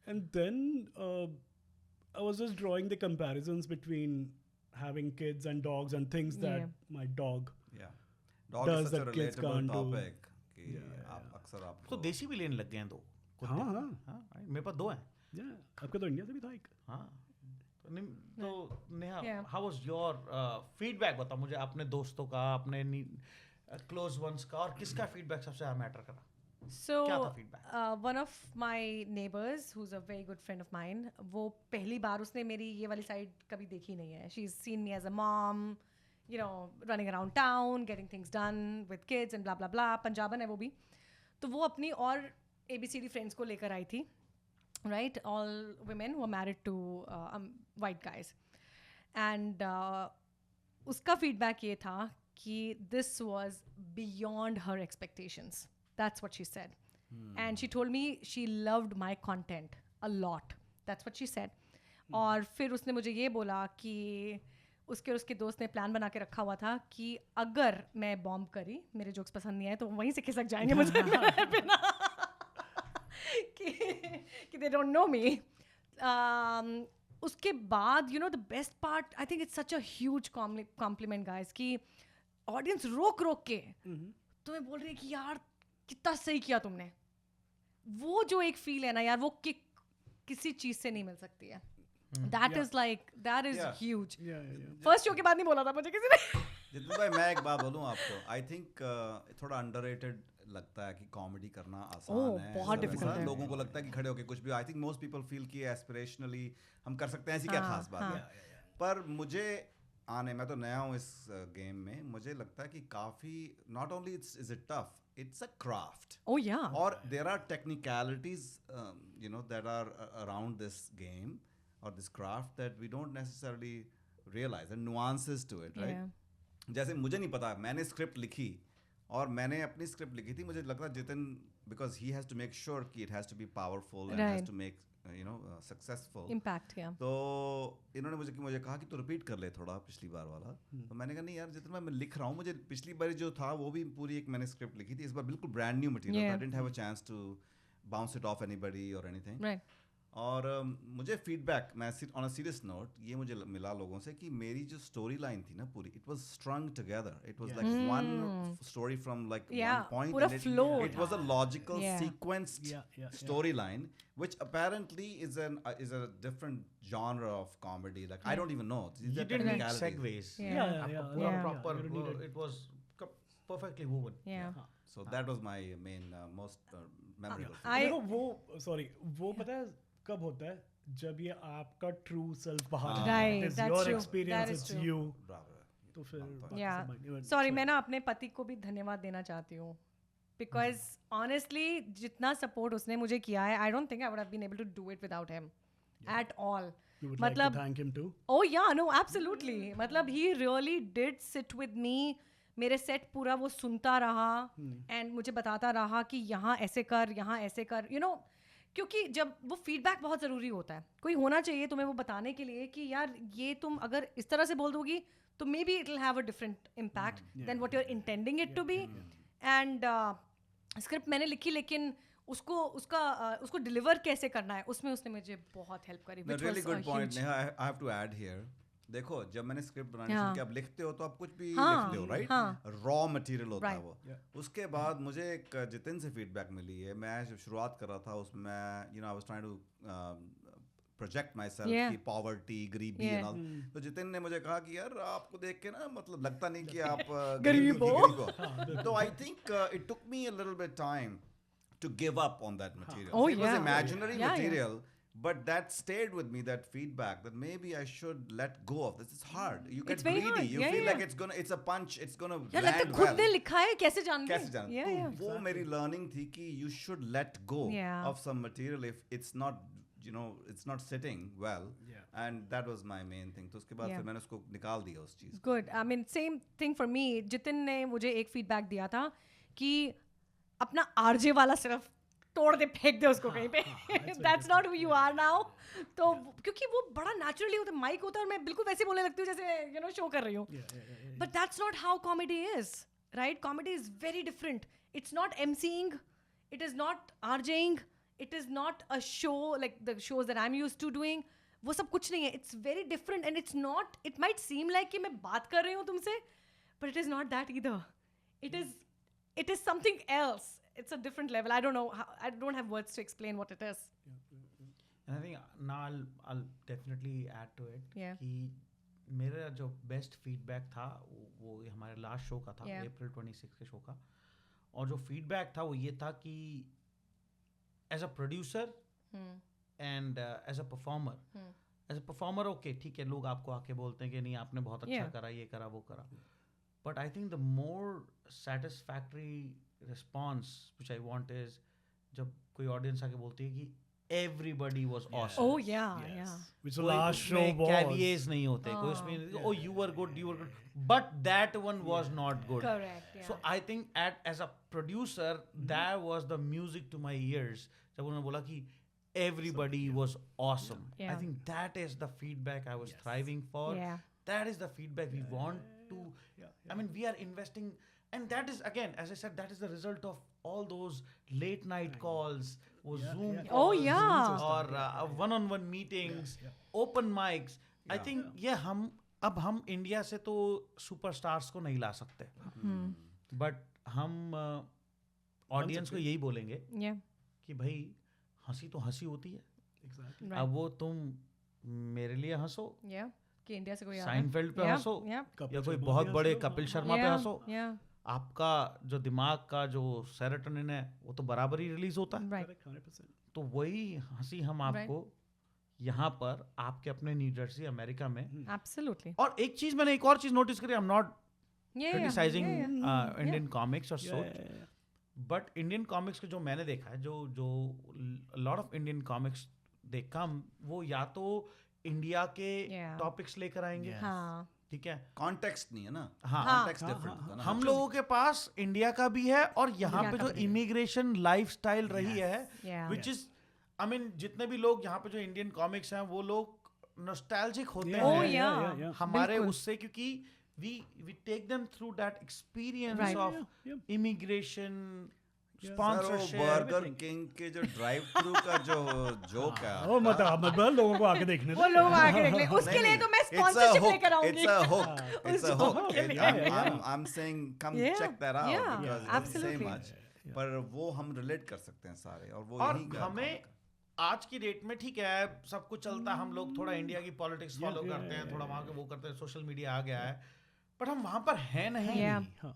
And then I was just drawing the comparisons between having kids and dogs and things that my dog Dog does is such a that kids relatable can't do. topic कि आप अक्सर आपको तो देसी भी लेने लग गए हैं दो कुत्ते. हाँ. मेरे पास 2 हैं. आपका तो इंडिया से भी था एक. हाँ. तो Neha, Yeah. how was your feedback? बता मुझे अपने दोस्तों का, अपने क्लोज वंस का, और किसका फीडबैक सबसे ज़्यादा मैटर करा? So, क्या था feedback? one of my neighbors, who's a very good friend of mine, वो पहली बार उसने मेरी ये वाली साइड कभी देखी नहीं है. She's seen me as a mom, you know, running around town, getting things done with kids and blah blah blah. पंजाबन है वो भी. तो वो अपनी और ABCD friends को लेकर आई थी, right? All women who are married to white guys. And उसका feedback ये था कि this was beyond her expectations. That's what she said. And she told me she loved my content a lot. That's what she said. और फिर उसने मुझे ये बोला कि उसके और उसके दोस्त ने प्लान बना के रखा हुआ था कि अगर मैं बॉम्ब करी, मेरे जोक्स पसंद नहीं आए तो वहीं से खिसक जाएंगे मुझे मेरे बिना कि they don't know me. उसके बाद you know the best part, I think it's such a huge compliment guys, कि ऑडियंस रोक रोक के तुम्हें बोल रही है कि यार कितना सही किया तुमने. वो जो एक फील है ना यार, वो किक किसी चीज से नहीं मिल सकती है. That is like, that is huge. First show के बाद नहीं बोला था मुझे किसी ने. जितन भाई मैं एक बात बोलूँ आपको, आई थिंक थोड़ा अंडररेटेड लगता है कि कॉमेडी करना आसान है. बहुत difficult है. लोगों को लगता है कि खड़े होके कुछ भी, I think most people feel कि एस्पिरेशनली हम कर सकते हैं, ऐसी क्या खास बात है. पर मुझे मैं तो नया हूँ इस गेम में, मुझे लगता है कि काफ़ी not only is it tough, it's a craft. Oh yeah. Or there are technicalities you know that are around this game or this craft that we don't necessarily realize, and nuances to it, right? Yeah. जैसे मुझे नहीं पता, मैंने script लिखी और मैंने अपनी script लिखी थी, मुझे लगता Jitin because he has to make sure कि it has to be powerful and has to make you know successful impact. Yeah. तो इन्होंने मुझे कहा कि तू रिपीट कर ले थोड़ा पिछली बार वाला. तो मैंने कहा नहीं यार जितना मैं लिख रहा हूँ, मुझे पिछली बार जो था वो भी पूरी एक मैंने स्क्रिप्ट लिखी थी, इस बार बिल्कुल brand new material. I didn't have a chance to bounce it off anybody और एनीथिंग. Right. और मुझे फीडबैक, मैं ऑन अ सीरियस नोट ये मुझे मिला लोगों से कि मेरी जो स्टोरी लाइन थी ना पूरी, it was स्ट्रंग together. It was like one story from like one point, पूरा flow it was a logical Yeah. Sequenced story line which apparently is a different genre of comedy. Like I don't even know. These You are didn't need technicalities. segues. Yeah. पूरा Yeah. proper. You don't need it. It was perfectly woven. Yeah. So that was my main most memorable. देखो वो पता है कब होता है, जब ये आपका ट्रू सेल्फ बाहर आता है. Right, It is that's Ah, your true. experience, That is it's true. you. Bravo. तो फिर Yeah. Sorry, मैं ना अपने पति को भी धन्यवाद देना चाहती हूँ. Because honestly, जितना support उसने मुझे किया है, I don't think I would have been able to do it without him at all. You would like to thank him too. Oh yeah, no, absolutely. मतलब he really did sit with me. मेरे set पूरा वो सुनता रहा and मुझे बताता रहा कि यहाँ ऐसे कर, यहाँ ऐसे कर, you know, क्योंकि जब वो फीडबैक बहुत ज़रूरी होता है. कोई होना चाहिए तुम्हें वो बताने के लिए कि यार ये तुम अगर इस तरह से बोल दोगी तो maybe it will have a different impact than what you are intending it to be. And script मैंने लिखी, लेकिन उसको डिलीवर कैसे करना है, उसमें उसने मुझे बहुत हेल्प करी. No, really good point, Neha. I have to add here. देखो जब मैंने स्क्रिप्ट बनानी शुरू की, आप लिखते हो तो आप कुछ भी लिख लो, राइट? रॉ मटेरियल होता है वो. उसके बाद मुझे एक जितिन से फीडबैक मिली है. मैं जब शुरुआत कर रहा था उसमें, I was trying to project myself की पॉवर्टी, गरीबी एंड ऑल. तो जितिन ने मुझे कहा कि यार आपको देख के ना मतलब लगता नहीं कि आप गरीब हो. तो I think it took me a little bit time to give up on that material. Oh, it was yeah. imaginary Yeah, material, but that stayed with me, that feedback that maybe I should let go of this. It's hard. You get It's very greedy. hard. You Yeah, feel yeah. like it's a punch, it's gonna यार लगता है land खुद well. ने लिखा है, कैसे जान कैसे जान? Yeah. तो वो मेरी learning थी कि you should let go Yeah. of some material if it's not, it's not sitting well. Yeah. And that was my main thing. तो उसके बाद Yeah. फिर मैंने उसको निकाल दिया उस चीज. Good. I mean same thing for me. Jitin ने मुझे एक फीडबैक दिया था कि अपना आरजे वाला सिर्फ तोड़ दे, फेंक दे उसको कहीं पे. That's not who you are now. तो क्योंकि वो बड़ा नेचुरली होता है, माइक होता है और मैं बिल्कुल वैसे बोलने लगती हूँ जैसे शो कर रही हूँ. But that's not how comedy is, right? Comedy is very different. It's not MCing, it is not RJing, it is not a show like the shows that I am used to doing. वो सब कुछ नहीं है. It's very different and it's not, it might seem like कि मैं बात कर रही हूँ तुमसे, but it is not that either. It is something else. It's a different level. I don't know. I don't have words to explain what it is. And I think now I'll definitely add to it. Yeah. कि मेरा जो best feedback था वो हमारे last show का था, Yeah. अप्रैल 26 के show का. और जो फीडबैक था वो ये था कि as a producer and as a performer okay ठीक है, लोग आपको आके बोलते हैं कि नहीं आपने बहुत अच्छा Yeah. करा, ये करा, वो करा. But I think the more satisfactory response which I want is जब कोई ऑडियंस आके बोलती है कि everybody was awesome. Oh yeah. Which the last show was. कैविएज नहीं होते, कोई उसमें oh you were good, but that one was not good. Correct. Yeah. So I think as a producer that was the music to my ears जब उन्होंने बोला कि everybody was awesome. Yeah. I think that is the feedback I was thriving for. Yeah. That is the feedback we want to. I mean, we are investing, and that is again, as I said, that is the result of all those late night calls, or Zoom calls, Oh, yeah. or one-on-one meetings, open mics. I think अब हम India से तो superstars को नहीं ला सकते, but हम audience को यही बोलेंगे Yeah. कि भाई हंसी तो हंसी होती है. Exactly. Right. अब वो तुम मेरे लिए हंसो, Yeah. कि इंडिया से कोई साइनफेल्ड पे हंसो, Yeah. या कोई बहुत बड़े कपिल शर्मा पे हंसो, Yeah. आपका जो दिमाग का जो सेरोटोनिन है वो तो बराबर ही रिलीज होता है. Right. Correct, 100%. तो वही हंसी हम आपको यहाँ पर आपके अपने न्यू जर्सी अमेरिका में. Absolutely. और एक चीज मैंने एक और चीज नोटिस करी, I am not criticising Indian comics और सो, बट इंडियन कॉमिक्स के जो मैंने देखा है, जो लॉट ऑफ इंडियन कॉमिक्स देखा, वो या तो इंडिया के टॉपिक्स लेकर आएंगे, हाँ. ठीक है, कॉन्टेक्स्ट नहीं है ना. हाँ. कॉन्टेक्स्ट डिफरेंट होता है ना. हम लोगों के पास इंडिया का भी है और यहाँ पे जो इमिग्रेशन लाइफस्टाइल रही है, Yeah. Which is I mean जितने भी लोग यहाँ पे जो इंडियन कॉमिक्स हैं वो लोग नॉस्टैल्जिक होते Oh, हैं yeah. हमारे बिल्कुल. उससे, क्योंकि we take them through that experience Right. of immigration, sir वो sponsorship. बर्गर किंग के जो ड्राइव थ्रू का जो जोक है, ओ मत बोल, लोगों को आके देखने वो लोग आगे निकले, उसके लिए तो मैं स्पॉन्सरशिप लेकर आऊंगी. It's a hook. It's a hook. के लिए. I'm saying come Yeah. check that out Yeah. because it doesn't say Absolutely. much. पर वो हम रिलेट कर सकते हैं सारे, और वो और यही का हमें आज की डेट में ठीक है सब कुछ चलता है, हम लोग थोड़ा इंडिया की पॉलिटिक्स फॉलो करते हैं, थोड़ा वहां के वो करते हैं, सोशल मीडिया आ गया है, बट हम वहां पर हैं नहीं. Yeah.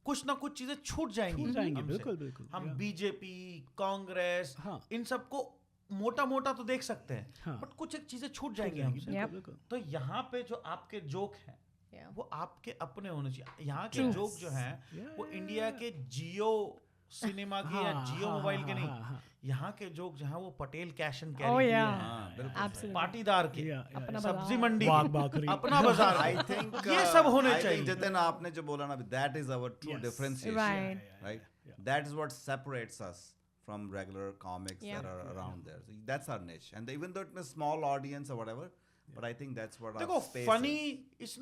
कुछ ना कुछ चीजें छूट जाएंगी हमसे. बिल्कुल बिल्कुल. हम बीजेपी, कांग्रेस, हाँ. इन सबको मोटा मोटा तो देख सकते हैं, हाँ. बट कुछ एक चीजें छूट जाएंगी हमसे. Yep. बिल्कुल. तो यहाँ पे जो आपके जोक हैं Yeah. वो आपके अपने होने चाहिए. यहाँ के जोक जो हैं वो इंडिया के जियो सिनेमा के या जियो मोबाइल के नहीं, यहाँ के जोक जो हैं वो Patel cash and Oh carry yeah. हाँ, बिल्कुल. Absolutely. पाटीदार के, अपना सब्जी बाजार. मंडी बाग की, बाखरी. अपना बाजार. I think ये सब होने I think चाहिए. जितिन आपने जो बोला ना, that is our true Yes. differentiation, Right. right? That is what separates us from regular comics Yeah. that are around there. So that's our niche, and even though it's a small audience or whatever, but I think that's what देखो our space funny is.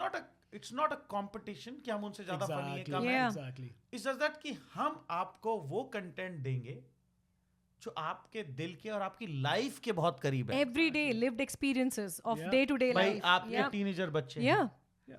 It's not a competition कि हम उनसे ज्यादा funny है, कम है. Yeah. Exactly. It's just that कि हम आपको वो कंटेंट देंगे जो आपके दिल के और आपकी लाइफ के बहुत करीब है। Everyday lived experiences of Yeah. day to day भाई life. आपके Yeah. टीनेजर बच्चे Yeah.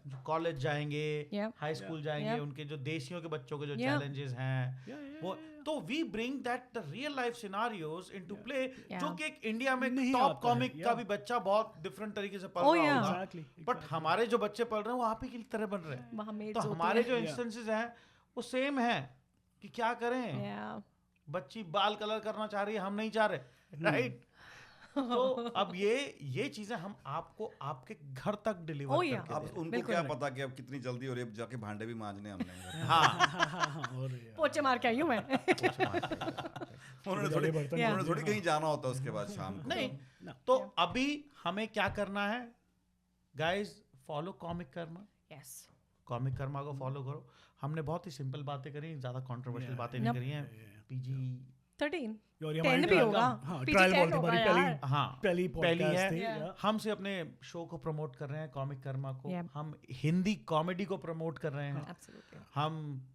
जो कॉलेज जाएंगे, Yeah. हाई स्कूल जाएंगे, Yeah. उनके जो देशियों के बच्चों के जो Yeah. चैलेंजेस हैं Yeah, वो, तो we bring that the real life scenarios into play, Yeah. जो कि एक इंडिया में नहीं टॉप आता है, कॉमिक का yeah. भी बच्चा बहुत डिफरेंट तरीके से पढ़ Oh, रहा yeah. होगा, Exactly, बट exactly. हमारे जो बच्चे पढ़ रहे हैं वो आप ही की तरह बन रहे हैं। वहाँ mates तो होती हमारे हैं. जो Yeah. इंस्टेंसेस हैं वो सेम है कि क्या करें, Yeah. बच्ची बाल कलर करना चाह रही है, हम नहीं चाह रहे, राइट? तो अब ये चीजें हम आपको आपके घर तक डिलीवर Oh, yeah. करके अब दे रहे उनको बिल्कुल क्या right. पता कि अब कितनी जल्दी हो रही है, अब जाके भांडे भी मांजने हमने हैं। हाँ, और यार, पोचे मार के आई हूँ मैं. उन्होंने बड़े थोड़ी बर्तन Yeah. उन्होंने थोड़ी कहीं जाना होता उसके बाद शाम को। नहीं No. तो अभी हमें क्या करना है guys, follow comic Karma, Yes. Comic Karma को फॉलो करो। हमने बहुत ही सिंपल बातें करी, ज्यादा कंट्रोवर्शियल Yeah. बातें नहीं Nope. करी हैं। पीजी 13. और ये 10 हमारी भी trial- होगा. हाँ, PG trial 10 बोलते होगा हमारी यार. पहली हाँ पहली पहली podcast है। थी, Yeah. yeah. हमसे अपने शो को प्रमोट कर रहे हैं, कॉमिक कर्मा को। Yeah. हम हिंदी कॉमेडी को प्रमोट कर रहे हैं। Absolutely. हम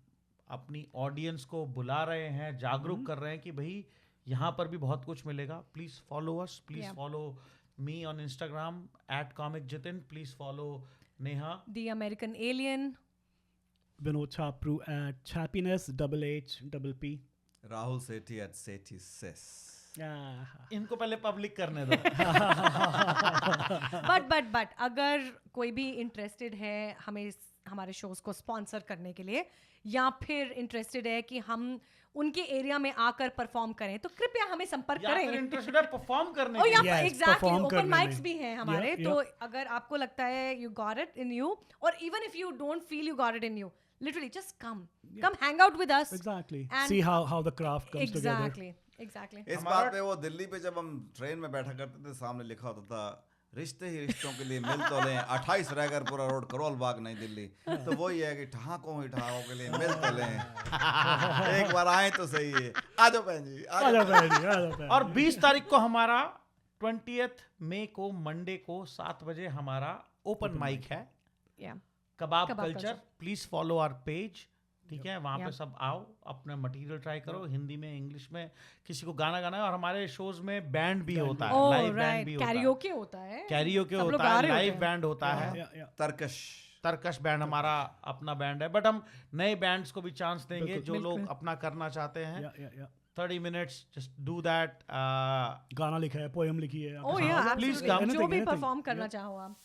अपनी ऑडियंस को बुला रहे हैं, जागरूक कर रहे हैं कि भाई यहाँ पर भी बहुत कुछ मिलेगा। Please follow us, please Yeah. Follow me on Instagram @comicjitin, please follow Neha. The American Alien. Vinod Chapru at Chappiness HHPP. Rahul Sethi at Sethi says. Yeah. इनको पहले पब्लिक करने दो। But अगर कोई भी इंटरेस्टेड है हमें हमारे शोज को स्पॉन्सर करने के लिए, या फिर इंटरेस्टेड है कि हम उनके एरिया में आकर परफॉर्म करें, तो कृपया हमें संपर्क या फिर करें. इंटरेस्टेड है परफॉर्म करने Oh, के yeah, लिए। Yes, exactly. perform Open करने mics में. भी हैं हमारे, Yeah, तो अगर आपको लगता है you got it in you, or even if you don't feel you got it in you, literally just come hang out with us. Exactly. And- See how the craft comes together. Exactly. इस बात पे वो दिल्ली पे जब हम train में बैठा करते थे, सामने लिखा होता था रिश्ते ही रिश्तों के लिए मिल तो लें, 28 रैगरपुरा रोड, करोल बाग, नई दिल्ली। तो वही है कि ठहाकों ही ठहाकों के लिए मिल तो लें, एक बार आए तो सही है। आ जाओ बहन जी, आ आजा जाओ। बहन जी, आजा बहन और जी. 20 तारीख को हमारा 20th मई को मंडे को 7 बजे हमारा ओपन माइक है, Yeah. Kebab kebab culture. Culture. Please follow our page, ठीक है? वहाँ पे Yeah. सब आओ, अपना मटेरियल ट्राई करो, हिंदी में, इंग्लिश में, किसी को गाना गाना है। और हमारे शोज में बैंड भी होता है, Oh, लाइव बैंड right. भी होता है, Karaoke होता है. कैरियोके सब लोग होता गा है, रहे होते लाइव हैं. बैंड होता है। Yeah, yeah. तरकश। तरकश बैंड हमारा अपना बैंड है, बट हम नए बैंड्स को भी चांस देंगे बिल्कुल, जो लोग बिल्कुल। अपना करना चाहते हैं। Yeah, yeah, yeah. 30 minutes, just do that. गाना लिखा है, पोएम लिखी है. Oh yeah, Please absolutely. come. जो Anything, भी anything. परफॉर्म करना Yeah. चाहो आप.